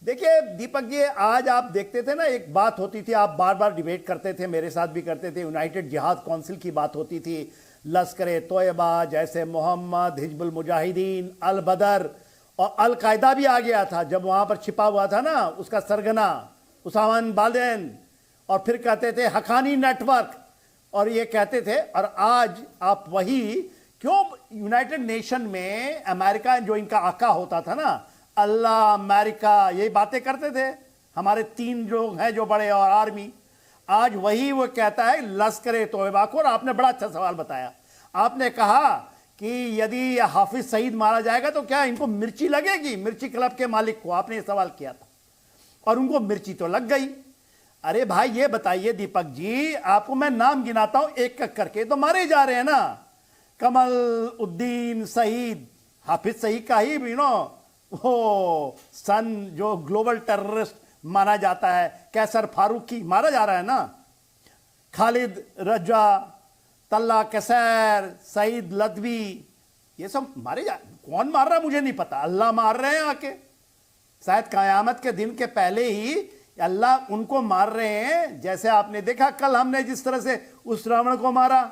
देखिए दीपक जी, आज आप देखते थे ना, एक बात होती थी, आप बार बार डिबेट करते थे, मेरे साथ भी करते थे, यूनाइटेड जिहाद काउंसिल की बात होती थी, लश्कर तोयबा, जैसे मोहम्मद, हिजबुल मुजाहिदीन, अल बदर, और अल कायदा भी आ गया था जब वहां पर छिपा हुआ था ना उसका सरगना उसामा बिन लादेन, और फिर कहते थे हकानी नेटवर्क, और ये कहते थे। और आज आप वही क्यों यूनाइटेड नेशन में अमेरिका जो इनका आका होता था ना, अल्लाह अमेरिका, यही बातें करते थे हमारे 3 लोग हैं जो बड़े, और आर्मी। आज वही वो कहता है लश्कर तोयबा को। और आपने बड़ा अच्छा सवाल बताया, आपने कहा कि यदि हाफिज सईद मारा जाएगा तो क्या इनको मिर्ची लगेगी, मिर्ची क्लब के मालिक को आपने सवाल किया था, और उनको मिर्ची तो लग गई। अरे भाई ये बताइए दीपक जी, आपको मैं नाम गिनाता हूं एक एक करके, तो मारे जा रहे हैं ना। कमल उद्दीन शहीद, हाफिज सईद का ही वो सन जो ग्लोबल टेररिस्ट माना जाता है, कैसर फारूकी मारा जा रहा है ना। खालिद रजा, तल्ला कैसर, सईद लदवी, ये सब मारे जा, कौन मार रहा है मुझे नहीं पता, अल्लाह मार रहे हैं आके। शायद कयामत के दिन के पहले ही अल्लाह उनको मार रहे हैं, जैसे आपने देखा कल हमने जिस तरह से उस रावण को मारा।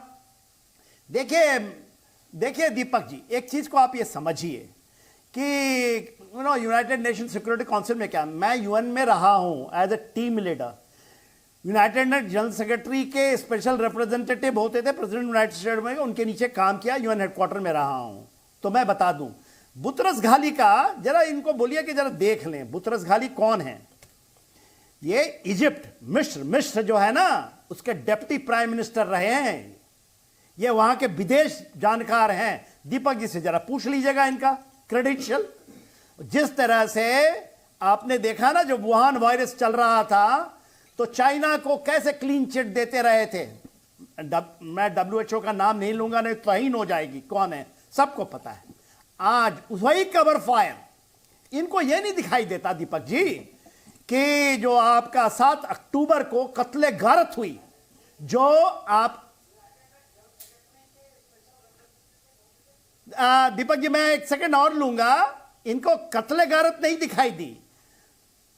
देखिए दीपक जी, एक चीज को आप ये समझिए कि यूनाइटेड नेशन सिक्योरिटी काउंसिल में क्या, मैं यूएन में रहा हूं as a team leader. United Nation General Secretary के स्पेशल रिप्रेजेंटेटिव होते थे प्रेसिडेंट यूनाइटेड स्टेट में, उनके नीचे काम किया, यूएन हेडक्वार्टर में रहा हूं। तो मैं बता दूं, बुतरस घाली का जरा इनको बोलिए कि जरा देख लें बुतरस घाली कौन है। ये इजिप्ट, मिस्र जो है ना, उसके डिप्टी प्राइम मिनिस्टर रहे हैं। ये वहां के विदेश जानकार हैं। दीपक जी से जरा पूछ लीजिएगा इनका क्रेडेंशियल। जिस तरह से आपने देखा ना, जब वुहान वायरस चल रहा था तो चाइना को कैसे क्लीन चिट देते रहे थे। मैं WHO का नाम नहीं लूंगा, नहीं तौहीन हो जाएगी, कौन है सबको पता है। आज वही कवर फायर, इनको यह नहीं दिखाई देता दीपक जी कि जो आपका 7 अक्टूबर को कत्ले गारत हुई, जो आप दीपक जी मैं 1 सेकंड और लूंगा, इनको कत्ले गारत नहीं दिखाई दी।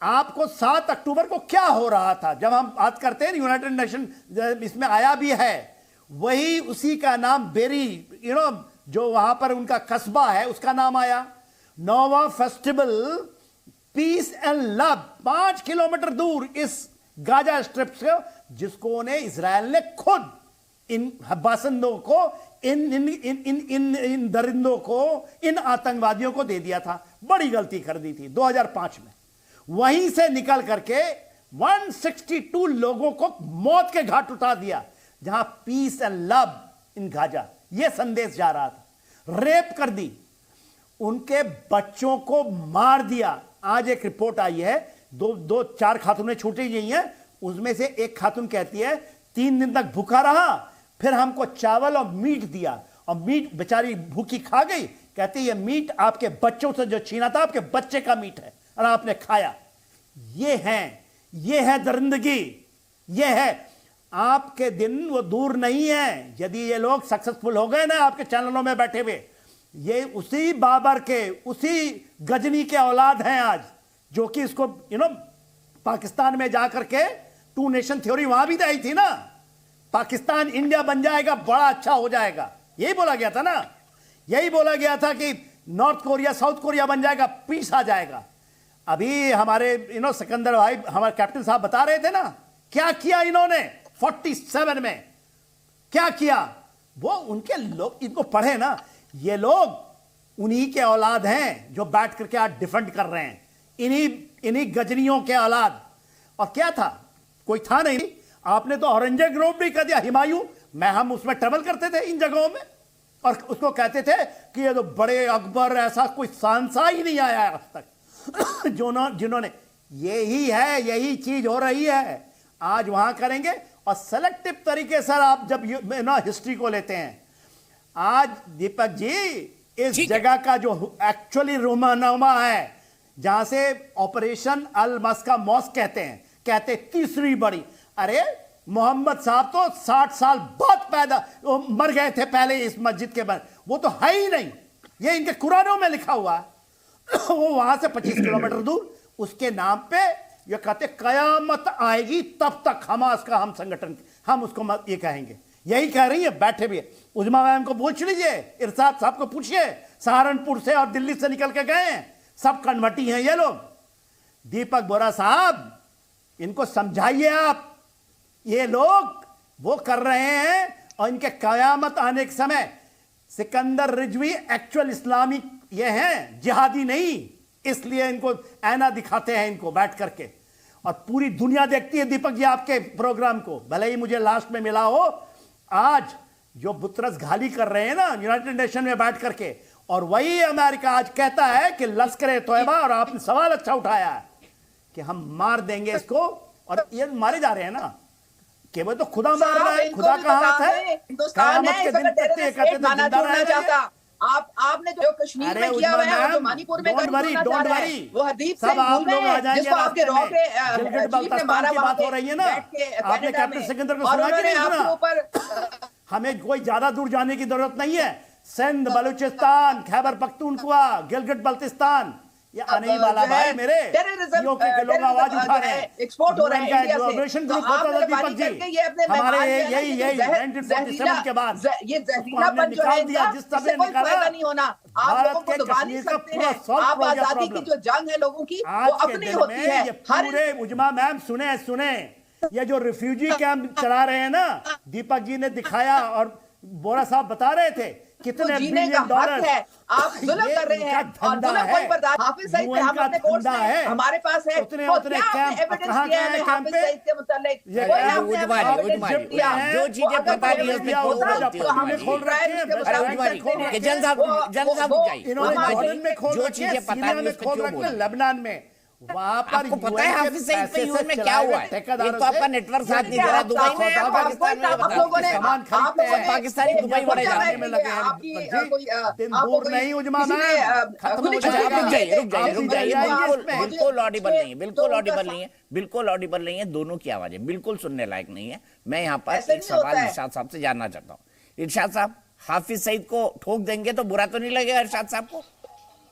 आपको 7 अक्टूबर को क्या हो रहा था, जब हम बात करते हैं यूनाइटेड नेशन इसमें आया भी है, वही उसी का नाम बेरी, जो वहां पर उनका कस्बा है उसका नाम आया। Nova festival peace and love 5 kilometre दूर इस गाजा स्ट्रिप से, जिसको ने इजराइल ने खुद इन बासिंदों को, इन दरिंदों को, इन आतंकवादियों को दे दिया था। बड़ी गलती कर दी थी 2005 में। वहीं से निकल करके 162 लोगों को मौत के घाट उतार दिया, जहां peace and love in Gaza यह संदेश जा रहा था। रेप कर दी, उनके बच्चों को मार दिया। आज एक रिपोर्ट आई है, 4 खातूनें छूटी गई हैं, उसमें से एक खातून कहती है 3 दिन तक भूखा रहा, फिर हमको चावल और मीट दिया, और मीट बेचारी भूखी खा गई। कहती है मीट आपके बच्चों से जो छीना था, आपके बच्चे का मीट है और आपने खाया। ये है दरिंदगी, ये है। आपके दिन वो दूर नहीं है, यदि ये लोग सक्सेसफुल हो गए ना आपके चैनलों में बैठे हुए, ये उसी बाबर के, उसी गजनी के औलाद हैं आज, जो कि इसको पाकिस्तान में जाकर के 2 नेशन थ्योरी वहां भी आई थी ना, पाकिस्तान इंडिया बन जाएगा, बड़ा अच्छा हो जाएगा, यही बोला गया था ना। यही बोला गया था कि नॉर्थ कोरिया साउथ कोरिया बन जाएगा, पीस आ जाएगा। अभी हमारे सिकंदर भाई, हमारे कैप्टन साहब बता रहे थे ना, क्या किया इन्होंने 47 में, क्या किया। वो उनके लोग, इनको पढ़े ना, ये लोग उन्हीं के औलाद हैं जो बैठ करके आज डिफेंड कर रहे हैं। इन्हीं इन्हीं गजनियों के औलाद। और क्या था, कोई था नहीं। आपने तो औरंगजेब ग्रोव भी कर दिया, हुमायूं। हम उसमें ट्रेवल करते थे इन जगहों में, और उसको कहते थे कि ये तो बड़े अकबर, ऐसा कोई सांसा ही नहीं आया आज तक जिन्होंने, यही चीज हो रही है आज वहां करेंगे। और सेलेक्टिव तरीके से आप जब हिस्ट्री को लेते हैं, आज दीपक जी इस जगह का जो एक्चुअली रोमानामा है, जहां से ऑपरेशन अल मस्का मॉस्क कहते तीसरी बड़ी। अरे मोहम्मद साहब तो 60 साल बाद मर गए थे पहले इस मस्जिद के बाद, वो तो है ही नहीं, ये इनके कुरानों में लिखा हुआ है। वो वहां से 25 किलोमीटर दूर, उसके नाम पे ये कहते कयामत आएगी तब तक हमास का हम संगठन, हम उसको ये कहेंगे। यही कह रही है, बैठे भी है। उजमा मैम को पूछ लीजिए, इरशाद साहब को पूछिए, सहारनपुर से और दिल्ली से निकल के गए हैं, सब कन्वर्टी हैं ये लोग। दीपक बोरा साहब, इनको समझाइए आप, ये लोग वो कर रहे हैं, और इनके कयामत आने के समय सिकंदर रिजवी एक्चुअल इस्लामी ये हैं, जिहादी नहीं, इसलिए इनको ऐना दिखाते हैं इनको बैठ करके। और पूरी दुनिया देखती है दीपक जी आपके प्रोग्राम को, भले ही मुझे लास्ट में मिला हो। आज जो बुतरस घाली कर रहे हैं ना यूनाइटेड नेशन में बैठ करके, और वही अमेरिका आज कहता है कि लश्कर तोयबा, और आपने सवाल अच्छा उठाया है कि हम मार देंगे इसको, और ये मारे जा रहे हैं ना, केवल तो खुदा मार रहा है, खुदा का हाथ है। कयामत के दिन तक ये कहते थे जिंदा रहेंगे।
आपने जो कश्मीर में किया हुआ है, जो मणिपुर में वो हदीब
सब आप लोग आ जाएंगे,
आपके रॉके
गिलगिट बल्तिस्तान की बात हो रही है ना। आपने कैप्टन सिकंदर को सुना कि नहीं सुना? हमें कोई ज्यादा दूर जाने की जरूरत नहीं है। सिंध, बलूचिस्तान, खैबर पख्तूनख्वा, गिलगिट बल्तिस्तान, ये आने ही वाला भाई मेरे। यूके के लोग आवाज उठा रहे हैं,
एक्सपोर्ट हो रहे हैं इंडिया से।
ग्रुप होता था दीपक जी, हमारे यही 1947 के बाद
ये जहरीलापन जो है इससे कोई फायदा नहीं होना। आप लोगों को दबा नहीं सकते हैं। आप आजादी की जो जंग है लोगों की, वो अपनी होती है।
पूरे उजमा मैम सुने, ये जो रिफ्यूजी कैंप चला रहे हैं ना, दीपक जी ने दिखाया और बोरा साहब बता रहे थे कितने बिलियन डॉलर
है। आप जुल्म कर रहे हैं, और जुल्म कोई बर्दाश्त। हाफिज सईद पे हम अपने कोर्ट में हमारे पास है,
उतने
एविडेंस दिया है हाफिज सईद के मुतालिक।
जो चीजें पता नहीं उसमें
खोल रहे हैं, जो चीजें पता नहीं खोल रहे हैं लेबनान में। वहां पर
आपको पता है हाफिज सईद पे यूएन में क्या हुआ है? एक तो आपका नेटवर्क साथ नहीं दे रहा, दुबई में पाकिस्तान में
सामान खरीदते हैं,
पाकिस्तानी दुबई बड़े जाने
में लगे हैं। दिन दूर नहीं उजमा मैम, खत्म हो
जाएगा। रुक जाइए, बिल्कुल ऑडिबल नहीं है, बिल्कुल ऑडिबल नहीं है। दोनों की आवाजें बिल्कुल सुनने लायक नहीं है। मैं यहाँ पर एक सवाल इरशाद साहब से जानना चाहता हूँ। इरशाद साहब, हाफिज सईद को ठोक देंगे तो बुरा तो नहीं लगेगा? इरशाद साहब को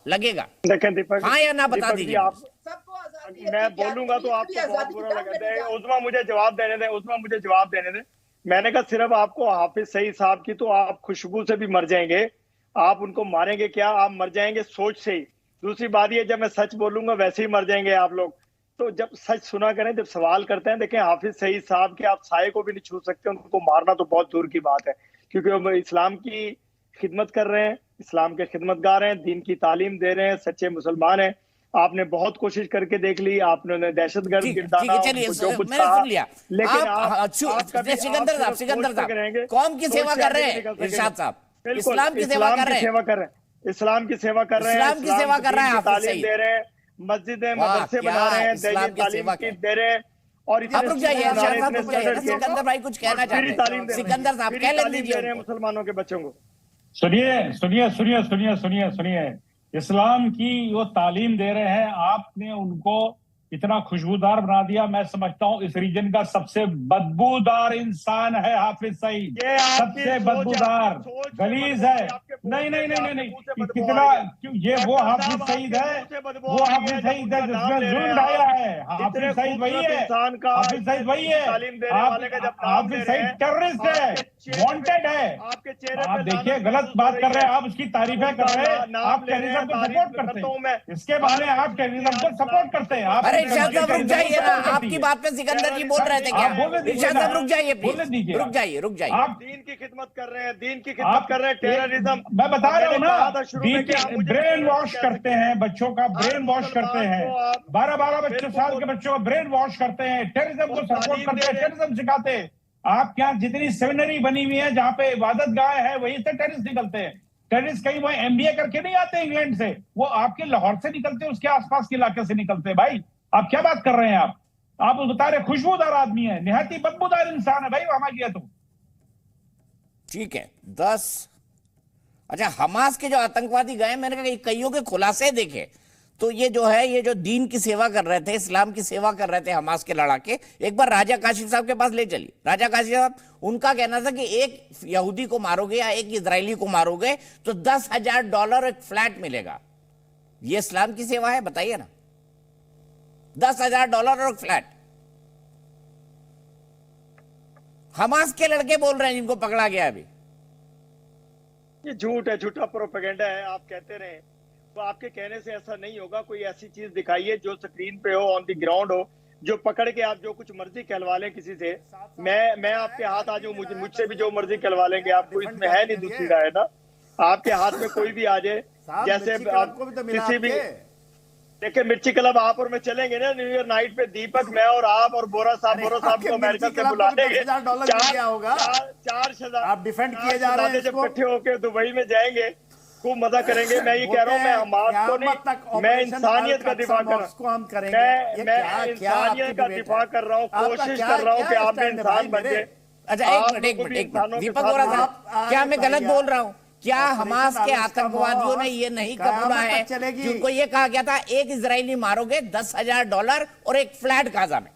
लगेगा?
देखें दीपक,
हाँ या ना बता दीजिए।
मैं बोलूंगा तो आपको बहुत बुरा लगता है। उस्मा मुझे जवाब देने दे। मैंने कहा सिर्फ आपको हाफिज सईद साहब की, तो आप खुशबू से भी मर जाएंगे। आप उनको मारेंगे क्या? आप मर जाएंगे सोच से ही। दूसरी बात ये, जब मैं सच बोलूंगा वैसे ही मर जाएंगे आप लोग। तो जब सच सुना करें, जब सवाल करते हैं, देखें हाफिज सईद साहब के आप साये को भी नहीं छू सकते, उनको मारना तो बहुत दूर की बात है, क्योंकि वो इस्लाम की खिदमत कर रहे हैं, इस्लाम के खिदमतगार हैं, दीन की तालीम दे रहे हैं, सच्चे मुसलमान हैं। आपने बहुत कोशिश करके देख ली, आपने उन्हें दहशतगर्द गिरदाना, जो कुछ कहा, लेकिन
सिकंदर साहब कौम की सेवा कर रहे हैं। इरशाद साहब इस्लाम की सेवा कर रहे हैं,
इस्लाम की सेवा कर रहे हैं, तालीम दे रहे हैं, मस्जिदें मदरसे बना रहे हैं, तालीम दे रहे हैं। और
रुक जाइए सिकंदर भाई, कुछ कहना चाहते हैं? सिकंदर साहब कह लीजिए
मुसलमानों के बच्चों को।
सुनिए, इस्लाम की वो तालीम दे रहे हैं, आपने उनको इतना खुशबूदार बना दिया। मैं समझता हूँ इस रीजन का सबसे बदबूदार इंसान है हाफिज सईद, सबसे बदबूदार, गलीज है। नहीं, कितना ये वो हाफिज सईद है, वो हाफिज सईद है जिसने जुल्म ढाया है। हाफिज सईद वही है, हाफिज सईद टेररिस्ट है, वांटेड है।
आपके चेहरे
आप
पे
देखिए
लानत
गलत बात कर रहे हैं, आप उसकी तारीफें कर रहे हैं,
नाम
आप
ले रहे
टेररिज्म
हैं,
को
तारीफ
सपोर्ट करते
करता हूं मैं।
हैं, इसके बहाने आप टेररिज्म को सपोर्ट करते हैं। आप
अरे
टेररिज्म
इरशाद साहब रुक
को
जाइए ना,
सपोर्ट करती
आपकी
है।
बात पे सिकंदर जी बोल रहे थे क्या?
आप बोलने दीजिए
इरशाद
ना।
साहब रुक जाइए
बोलने
प्लीज,
दीजिए
रुक जाइए, रुक जाइए।
आप
दीन की खिदमत कर रहे हैं, दीन की खिदमत कर रहे हैं, टेररिज्म।
मैं बता रहा हूँ ना,
दीन की
ब्रेन वॉश करते हैं, बच्चों का ब्रेन वॉश करते हैं, 12-12 बच्चों साल के बच्चों का ब्रेन वॉश करते हैं, टेररिज्म को सपोर्ट करते हैं, टेररिज्म सिखाते हैं। आप क्या जितनी सेमिनरी बनी हुई है जहां पे इबादत गाह है वहीं से टेररिस्ट निकलते हैं। टेररिस्ट कहीं वो एमबीए करके नहीं आते इंग्लैंड से, वो आपके लाहौर से निकलते हैं, उसके आसपास के इलाके से निकलते हैं। भाई आप क्या बात कर रहे हैं? आप बता रहे खुशबूदार आदमी है, निहायत ही बदबूदार इंसान है भाई हमारे लिए तो।
ठीक है 10। अच्छा, हमास के जो आतंकवादी गए, मैंने कहा कईयों के खुलासे देखे तो ये जो है, ये जो दीन की सेवा कर रहे थे, इस्लाम की सेवा कर रहे थे हमास के लड़ाके, एक बार राजा काशिफ साहब के पास ले चलिए। राजा काशिफ साहब, उनका कहना था कि एक यहूदी को मारोगे या एक इजरायली को मारोगे तो $10,000 एक फ्लैट मिलेगा। ये इस्लाम की सेवा है? बताइए ना। $10,000 और एक फ्लैट। हमास के लड़के बोल रहे हैं जिनको पकड़ा गया अभी।
ये झूठ है, झूठा प्रोपेगेंडा है। आप कहते रहे तो आपके कहने से ऐसा नहीं होगा। कोई ऐसी चीज दिखाइए जो स्क्रीन पे हो, ऑन द ग्राउंड हो, जो पकड़ के आप जो कुछ मर्जी कहलवा लें किसी से। मैं आपके हाथ आ जाऊं, मुझसे भी जो मर्जी कहलवा लेंगे, आपको इसमें है नहीं दूसरी राय ना। आपके हाथ में कोई भी आ जाए, जैसे आप किसी भी देखिए, मिर्ची क्लब आप और मैं चलेंगे ना न्यू ईयर नाइट पे, दीपक, मैं और आप और बोरा साहब को अमेरिका से बुला लेंगे। $4,000
आप डिफेंड किए जा रहे हैं
जब इकट्ठे होके दुबई में जाएंगे, खूब मजा करेंगे। मैं ये कह रहा हूँ, मैं हमास को नहीं, मैं इंसानियत का दिफा कर रहा हूँ। मैं इंसानियत का दिफा कर रहा हूँ, कोशिश कर रहा हूँ कि आप भी इंसान बन जाए।
अच्छा एक मिनट दीपक बोरा साहब, क्या मैं गलत बोल रहा हूँ? क्या हमास के आतंकवादियों ने ये नहीं कबूला है कि उनको ये कहा गया था एक इजरायली मारोगे $10,000 और एक फ्लैट गाजा में?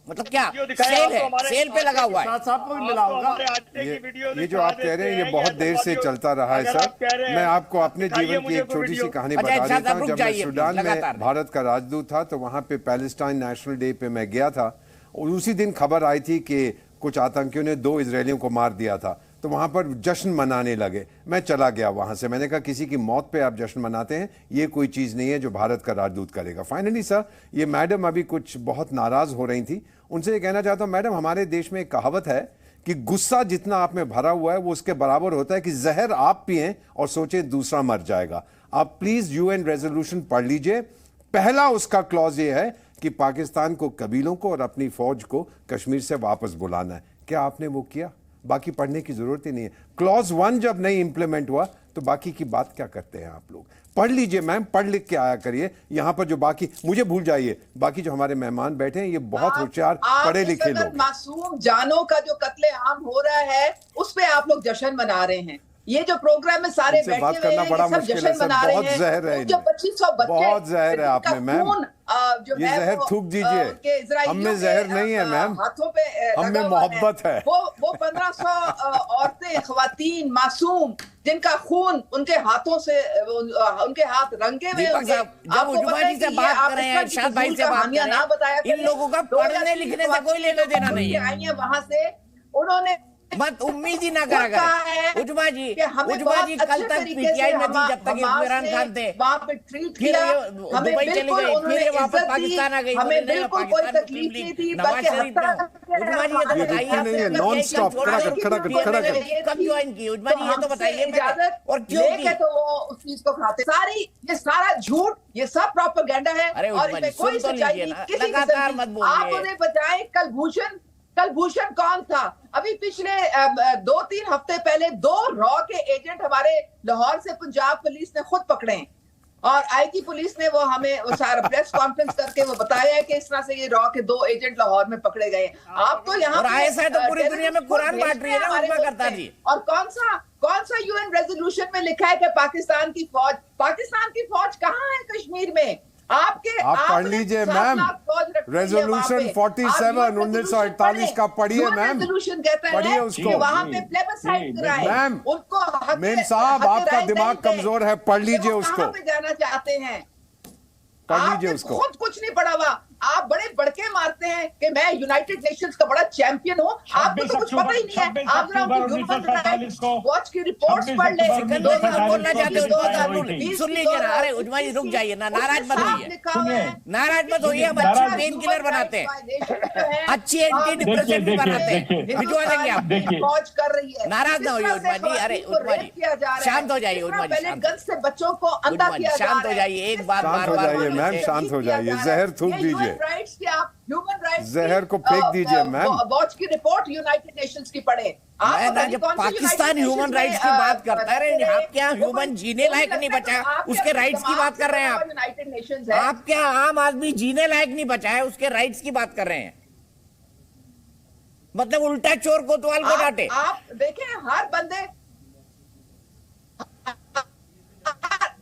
मतलब क्या सेल है, सेल पे लगा हुआ है?
साहब को भी मिला होगा।
ये जो आप कह रहे हैं ये बहुत देर से चलता रहा है सर। मैं आपको अपने जीवन की एक छोटी सी कहानी बता देता हूँ। जब मैं सूडान में भारत का राजदूत था तो वहां पे पैलेस्टाइन नेशनल डे पे मैं गया था, और उसी दिन खबर आई थी कि कुछ आतंकियों ने 2 इजरायलियों को मार दिया था। तो वहां पर जश्न मनाने लगे। मैं चला गया वहां से, मैंने कहा किसी की मौत पे आप जश्न मनाते हैं, ये कोई चीज नहीं है जो भारत का राजदूत करेगा। फाइनली सर, ये मैडम अभी कुछ बहुत नाराज हो रही थी, उनसे ये कहना चाहता हूं मैडम, हमारे देश में एक कहावत है कि गुस्सा जितना आप में भरा हुआ है वो उसके बराबर होता है कि जहर आप पिए और सोचे दूसरा मर जाएगा। आप प्लीज UN रेजोल्यूशन पढ़ लीजिए। पहला उसका क्लॉज ये है कि पाकिस्तान को, कबीलों को और अपनी फौज को कश्मीर से वापस बुलाना है। क्या आपने वो किया? बाकी पढ़ने की जरूरत ही नहीं है। क्लॉज 1 जब नहीं इंप्लीमेंट हुआ तो बाकी की बात क्या करते हैं आप लोग? पढ़ लीजिए मैम, पढ़ लिख के आया करिए। यहाँ पर जो बाकी, मुझे भूल जाइए, बाकी जो हमारे मेहमान बैठे हैं ये बहुत होशियार पढ़े लिखे लोग।
मासूम जानों का जो कत्लेआम हो रहा है उस पे आप लोग जश्न मना रहे हैं। ये जो प्रोग्राम में सारे बैठे हुए हैं, सब जश्न मना रहे हैं।
जहर है,
जो 2500 बच्चे,
बहुत जहर है आप में मैम।
जो
ये जहर थूक दीजिए। हम में जहर नहीं है मैम,
हाथों पे
हम में मोहब्बत है।
वो 1500 औरतें, खवातीन, मासूम, जिनका खून उनके हाथों से, उनके हाथ रंगे हुए
दीपक साहब, जब उजमा जी से बात कर रहे हैं, इरशाद भाई से बात कर रहे हैं, इन लोगों का पढ़ने लिखने से कोई लेना देना नहीं है।
आई है वहां से, उन्होंने
मत उम्मीद ही ना करा करें। उजमा जी कल तक पीटीआई में थी जब तक इमरान खान थे,
वहां पे ट्रीट
फिर दुबई चली गई, फिर ये वापस पाकिस्तान आ गई।
हमें बिल्कुल कोई तकलीफ नहीं थी,
नवाज शरीफ ने, उजमा जी ये तो बताइए
नॉन स्टॉप खड़ा
कब ज्वाइन की? उजमा जी ये तो बताइए और क्यों की?
तो वो उस चीज को खाते। सारी ये सारा झूठ, ये सब प्रोपेगेंडा है और इसमें कोई सच्चाई नहीं।
लगातार मत बोलिए।
आप उन्हें बचाए। कलभूषण कौन था? अभी पिछले 2-3 हफ्ते पहले 2 रॉ के एजेंट हमारे लाहौर से पंजाब पुलिस ने खुद पकड़े हैं, और IT पुलिस ने वो हमें वो सारा प्रेस कॉन्फ्रेंस करके वो बताया है कि इस तरह से ये रॉ के 2 एजेंट लाहौर में पकड़े गए। आप तो यहाँ
तो पूरी दुनिया में कुरान बांट रही है ना उजमा करता जी।
और कौन सा UN रेजोल्यूशन में लिखा है कि पाकिस्तान की फौज कहाँ है कश्मीर में? आप
पढ़ लीजिए मैम, रेजोल्यूशन 47 1948 का पढ़िए मैम, पढ़िए उसको।
वहां पे प्लेबसाइट कराएं
मैम।
उनको,
मेम साहब आपका दिमाग कमजोर है, पढ़ लीजिए उसको।
जाना चाहते हैं,
पढ़ लीजिए उसको।
खुद कुछ नहीं पढ़ा हुआ। आप बड़े बड़के मारते हैं कि मैं यूनाइटेड नेशंस का बड़ा चैंपियन हूँ, आपको तो कुछ पता ही नहीं है। आप जरा ह्यूमन राइट्स वॉच की रिपोर्ट्स पढ़ ले।
सिकंदर जी, आप बोलना चाहते हो सुन लीजिए ना। अरे उजमा जी रुक जाइए ना, नाराज मत होइए, नाराज मत होइए। हम अच्छी पेन किलर बनाते हैं, अच्छी एंटी डिप्रेसेंट भी बनाते हैं, भिजवा देंगे आप।
फौज कर रही है,
नाराज ना होइए उजमा जी। अरे उजमा जी शांत हो जाइए, उजमा जी
गन से बच्चों को अंधा किया जा रहा है।
शांत हो जाइए, एक बात बार
शांत हो
बार
जाइए मैम, शांत हो जाइए। जहर थूक दीजिए,
राइट्स के आप ह्यूमन राइट्स
जहर को फेंक दीजिए मैम।
वॉच की रिपोर्ट यूनाइटेड नेशंस की पढ़े।
जब पाकिस्तान ह्यूमन राइट्स की बात करता है, आपके यहाँ ह्यूमन जीने लायक नहीं बचा, उसके राइट्स की बात कर रहे हैं आप।
यूनाइटेड नेशंस
आपके यहाँ आम आदमी जीने लायक नहीं बचा है, उसके राइट्स की बात कर रहे हैं। मतलब उल्टा चोर कोतवाल को डांटे।
आप देखें, हर बंदे,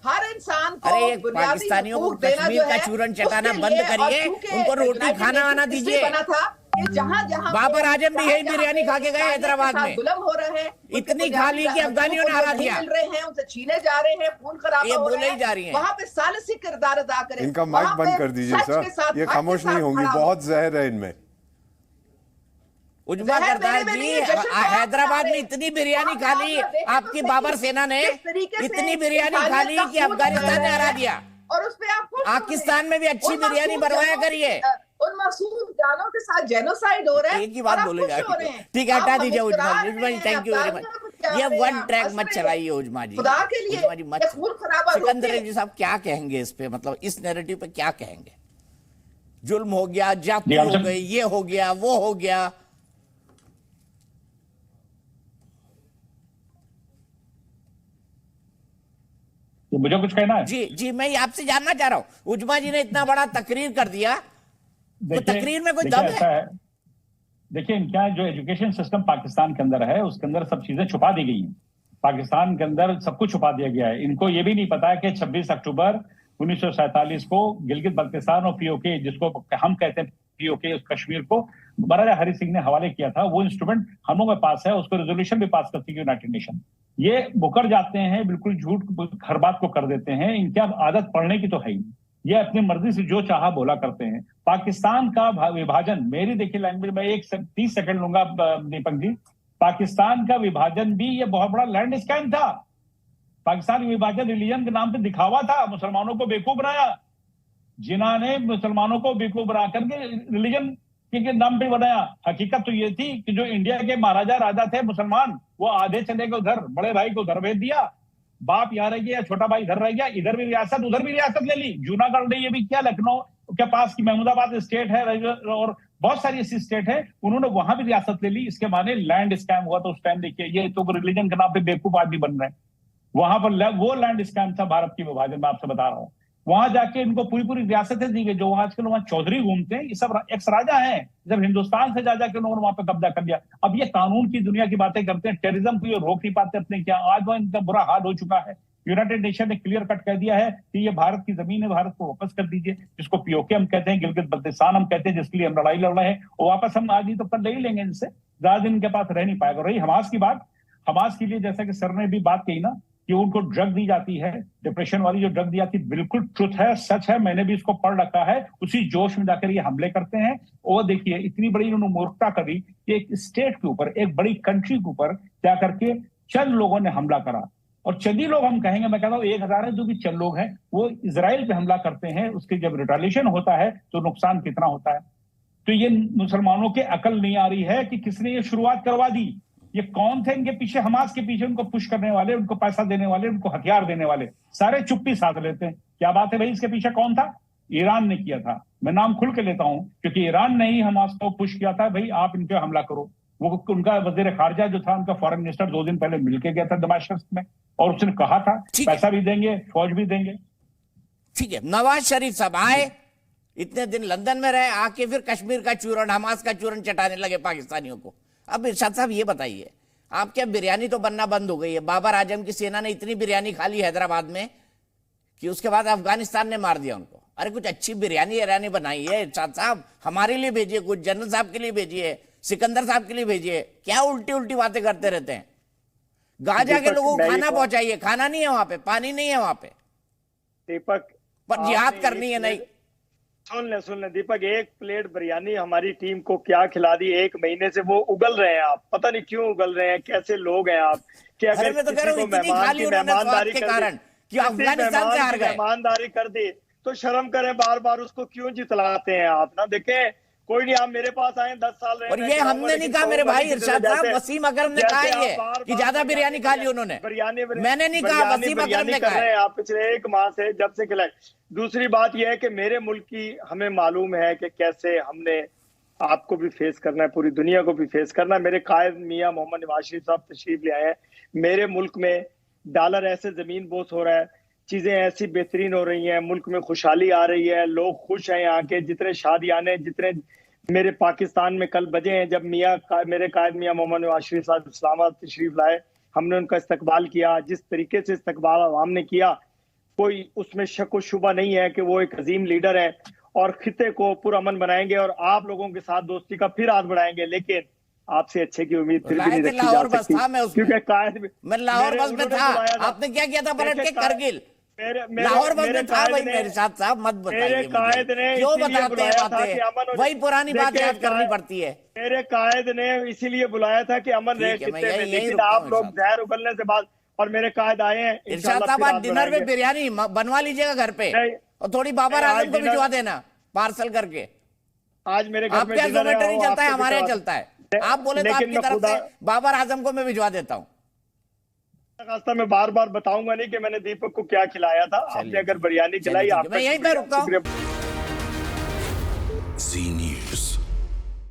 हर इंसान को,
अरे पाकिस्तानियों को कश्मीर का चूरन चटाना बंद करिए, उनको रोटी खाना आना दीजिए।
बना था कि जहां
बाबर आजम भी यही बिरयानी खा के गए हैदराबाद में,
जुल्म हो रहा है,
इतनी खा ली कि अफगानियों ने हरा दिया।
मिल रहे हैं, उनसे छीने जा रहे हैं, खून खराबा
ये
हो
बोले
रहा
ही जा रही हैं।
वहां पे सालसी किरदार अदा करें।
इनका माइक बंद कर दीजिए सर, ये खामोश नहीं होंगी, बहुत जहर है इनमें।
उजमा करतार जी, हैदराबाद में इतनी बिरयानी खा ली आपकी बाबर सेना ने, इतनी बिरयानी खा ली कि अफगानिस्तान ने हरा दिया।
और उस पे आपको
पाकिस्तान में भी अच्छी बिरयानी बनवाया करिए।
उन मासूम जानों के साथ जेनोसाइड हो रहा है,
एक ही बात बोलेगा। ठीक है, हटा दीजिए उजमा जी, थैंक यू वेरी मच। ये वन ट्रैक मत चलाइए उजमा जी,
खुदा के लिए
उजमा जी मत।
खून खराबा
सिकंदर जी साहब क्या कहेंगे इस पे, मतलब इस नैरेटिव पे क्या कहेंगे? जुल्म हो गया, जाति हो गई, ये हो गया, वो हो गया।
तो मुझे कुछ कहना है?
जी जी, मैं आपसे जानना चाह रहा हूं, उजमा जी ने इतना बड़ा तकरीर कर दिया, तो तकरीर में कोई दम है?
देखिए, इनका जो एजुकेशन सिस्टम पाकिस्तान के अंदर है, उसके अंदर सब चीजें छुपा दी गई हैं। पाकिस्तान के अंदर सब कुछ छुपा दिया गया है। इनको ये भी नहीं पता है कि 26 अक्टूबर 1947 को गिलगित बल्तिस्तान और पीओके, जिसको हम कहते हैं पीओके, उस कश्मीर को महाराजा हरि सिंह ने हवाले किया था। वो इंस्ट्रूमेंट हम लोगों के पास है, उसको रेजोल्यूशन भी पास करती है यूनाइटेड नेशन। ये मुकर जाते हैं, बिल्कुल झूठ हर बात को कर देते हैं। इनकी आदत पढ़ने की तो है ही, ये अपनी मर्जी से जो चाहा बोला करते हैं। पाकिस्तान का विभाजन, मेरी देखिए लैंग्वेज में 30 सेकंड लूंगा दीपक जी। पाकिस्तान का विभाजन भी ये बहुत बड़ा लैंड स्कैम था। पाकिस्तान विभाजन रिलीजन के नाम पे दिखावा था, मुसलमानों को बेवकूफ बनाया। जिन्हों ने मुसलमानों को बेवकूफ बना करके रिलीजन के नाम पे बनाया। हकीकत तो ये थी कि जो इंडिया के महाराजा राजा थे मुसलमान, वो आधे चले गए उधर, बड़े भाई को उधर भेज दिया, बाप यहाँ रह गया, छोटा भाई इधर रह गया, इधर भी रियासत उधर भी रियासत ले ली। जूनागढ़ ने ये भी किया, लखनऊ के पास की महमूदाबाद स्टेट है और बहुत सारी ऐसी स्टेट है, उन्होंने वहां भी रियासत ले ली। इसके माने लैंड स्कैम हुआ। तो उस टाइम देखिए, ये तो रिलीजन के नाम पे बेवकूफ आदमी बन रहे हैं। वहां पर वो लैंड स्कैम था भारत की विभाजन में, आपसे बता रहा हूँ। वहां जाके इनको पूरी पूरी रियासतें दी गई। जो आजकल वहां चौधरी घूमते हैं, ये सब एक्स राजा हैं। जब हिंदुस्तान से जा जाके उन्होंने वहां पे कब्जा कर लिया। अब ये कानून की दुनिया की बातें करते हैं, टेररिज्म को ये रोक नहीं पाते अपने क्या। आज वह इनका बुरा हाल हो चुका है। यूनाइटेड नेशन ने क्लियर कट कह दिया है कि ये भारत की जमीन है, भारत को वापस कर दीजिए। जिसको पीओके हम कहते हैं, गिलगित बल्तिस्तान हम कहते हैं, जिसके लिए हम लड़ाई लड़ रहे हैं, वो वापस हम आज ही तो कर ले ही लेंगे इनसे। ज्यादा दिन इनके पास रह नहीं पाएगा। रही हमास की बात, हमास के लिए जैसा कि सर ने भी बात कही ना कि उनको ड्रग दी जाती है, डिप्रेशन वाली जो ड्रग दी जाती है, बिल्कुल ट्रुथ है, सच है। मैंने भी इसको पढ़ रखा है। उसी जोश में जाकर ये हमले करते हैं। और देखिए, इतनी बड़ी इन्होंने मूर्खता करी कि एक स्टेट के ऊपर, एक बड़ी कंट्री के ऊपर जा करके चंद लोगों ने हमला करा। और चंद ही लोग हम कहेंगे, मैं कहता हूँ 1000 है, जो भी चंद लोग हैं, वो इजराइल पे हमला करते हैं। उसके जब रिटेलिएशन होता है तो नुकसान कितना होता है। तो ये मुसलमानों के अकल नहीं आ रही है कि किसने ये शुरुआत करवा दी। ये कौन थे इनके पीछे, हमास के पीछे उनको पुश करने वाले, उनको पैसा देने वाले, उनको हथियार देने वाले, सारे चुप्पी साध लेते हैं। क्या बात है भाई, इसके पीछे कौन था? ईरान ने किया था। मैं नाम खुल के लेता हूं, क्योंकि ईरान ने ही हमास को पुश किया था, भाई आप इन पे हमला करो। वो उनका वजीर खारजा जो था, उनका फॉरेन मिनिस्टर 2 दिन पहले मिलके गया था दमाश्कस में, और उसने कहा था पैसा भी देंगे, फौज भी देंगे।
ठीक है, नवाज शरीफ साहब आए, इतने दिन लंदन में रहे, आके फिर कश्मीर का चूरन, हमास का चूरन चटाने लगे पाकिस्तानियों को। अब इरशाद साहब ये बताइए, आपके यहाँ बिरयानी तो बनना बंद हो गई है। बाबर आजम की सेना ने इतनी बिरयानी खा ली हैदराबाद में कि उसके बाद अफगानिस्तान ने मार दिया उनको। अरे कुछ अच्छी बिरयानी ईरानी बनाई है इरशाद साहब, हमारे लिए भेजिए, कुछ जनरल साहब के लिए भेजिए, सिकंदर साहब के लिए भेजिए। क्या उल्टी उल्टी बातें करते रहते हैं। गाजा के लोगों को खाना पहुंचाइए, खाना नहीं है वहां पे, पानी नहीं है वहां पे,
दीपक
पर जिहाद करनी है नहीं।
सुन ले दीपक, एक प्लेट बिरयानी हमारी टीम को क्या खिला दी, 1 महीने से वो उगल रहे हैं। आप पता नहीं क्यों उगल रहे हैं, कैसे लोग हैं आप कि
अरे
अगर
मैं तो कह रहा
किसी
हूं
को
इतनी खाली उन्होंने स्वाद के कारण कि अफगानिस्तान से हार गए।
मेहमानदारी कर दी तो शर्म करें, बार बार उसको क्यों जितलाते हैं आप ना। देखें कोई नहीं, आप मेरे पास आए 10 साल रहे,
और ये हमने नहीं कहा मेरे भाई इरशाद साहब, वसीम अकरम ने कहा ये कि ज्यादा बिरयानी खा ली उन्होंने। मैंने नहीं कहा, वसीम अकरम ने कहा है।
आप पिछले 1 माह से जब से खिलाए। दूसरी बात यह है कि मेरे मुल्क की हमें मालूम है कि कैसे हमने आपको भी फेस करना है, पूरी दुनिया को भी फेस करना है। मेरे कायद मियां मोहम्मद नवाज शरीफ साहब तशरीफ ले आए हैं। मेरे मुल्क में डॉलर ऐसे जमीन बोस हो रहा है, चीजें ऐसी बेहतरीन हो रही हैं, मुल्क में खुशहाली आ रही है, लोग खुश हैं यहाँ के। जितने शादियाने, जितने मेरे पाकिस्तान में कल बजे हैं, जब मेरे कायद मियां मोहम्मद नवाज शरीफ साहब इस्लामाबाद तशरीफ लाए, हमने उनका इस्तकबाल किया। जिस तरीके से इस्तकबाल आवाम ने किया, कोई उसमें शक व शुबा नहीं है कि वो एक अजीम लीडर है और खिते को पुरअमन बनाएंगे और आप लोगों के साथ दोस्ती का फिर हाथ बढ़ाएंगे। लेकिन आपसे अच्छे की उम्मीद फिर भी नहीं रखी जा सकती, क्योंकि कायद
मैं लाहौर बस में था। आपने क्या किया था पलट के? करगिल लाहौर बस में था भाई। मेरे साथ साहब मत बताइए, क्यों बताते हैं बातें? वही पुरानी बात याद करनी पड़ती है।
मेरे कायद ने इसीलिए बुलाया था कि अमन रहे खित्ते में, लेकिन आप लोग जहर उगलने से बाद और मेरे कायद आए हैं।
इरशाद साहब आज डिनर में बिरयानी बनवा लीजिएगा घर पे, और थोड़ी बाबर आजम को भिजवा देना पार्सल करके।
आज मेरे घर
आपके यहाँ जोमेटो नहीं चलता है, हमारे यहाँ चलता है। आप बोले तो आपकी तरफ से बाबर आजम को मैं भिजवा देता हूँ।
रास्ता में बार बार बताऊंगा नहीं कि मैंने दीपक को क्या खिलाया था। आपने अगर बिरयानी खिलाई,
मैं यहीं पे रुकता हूँ।
जी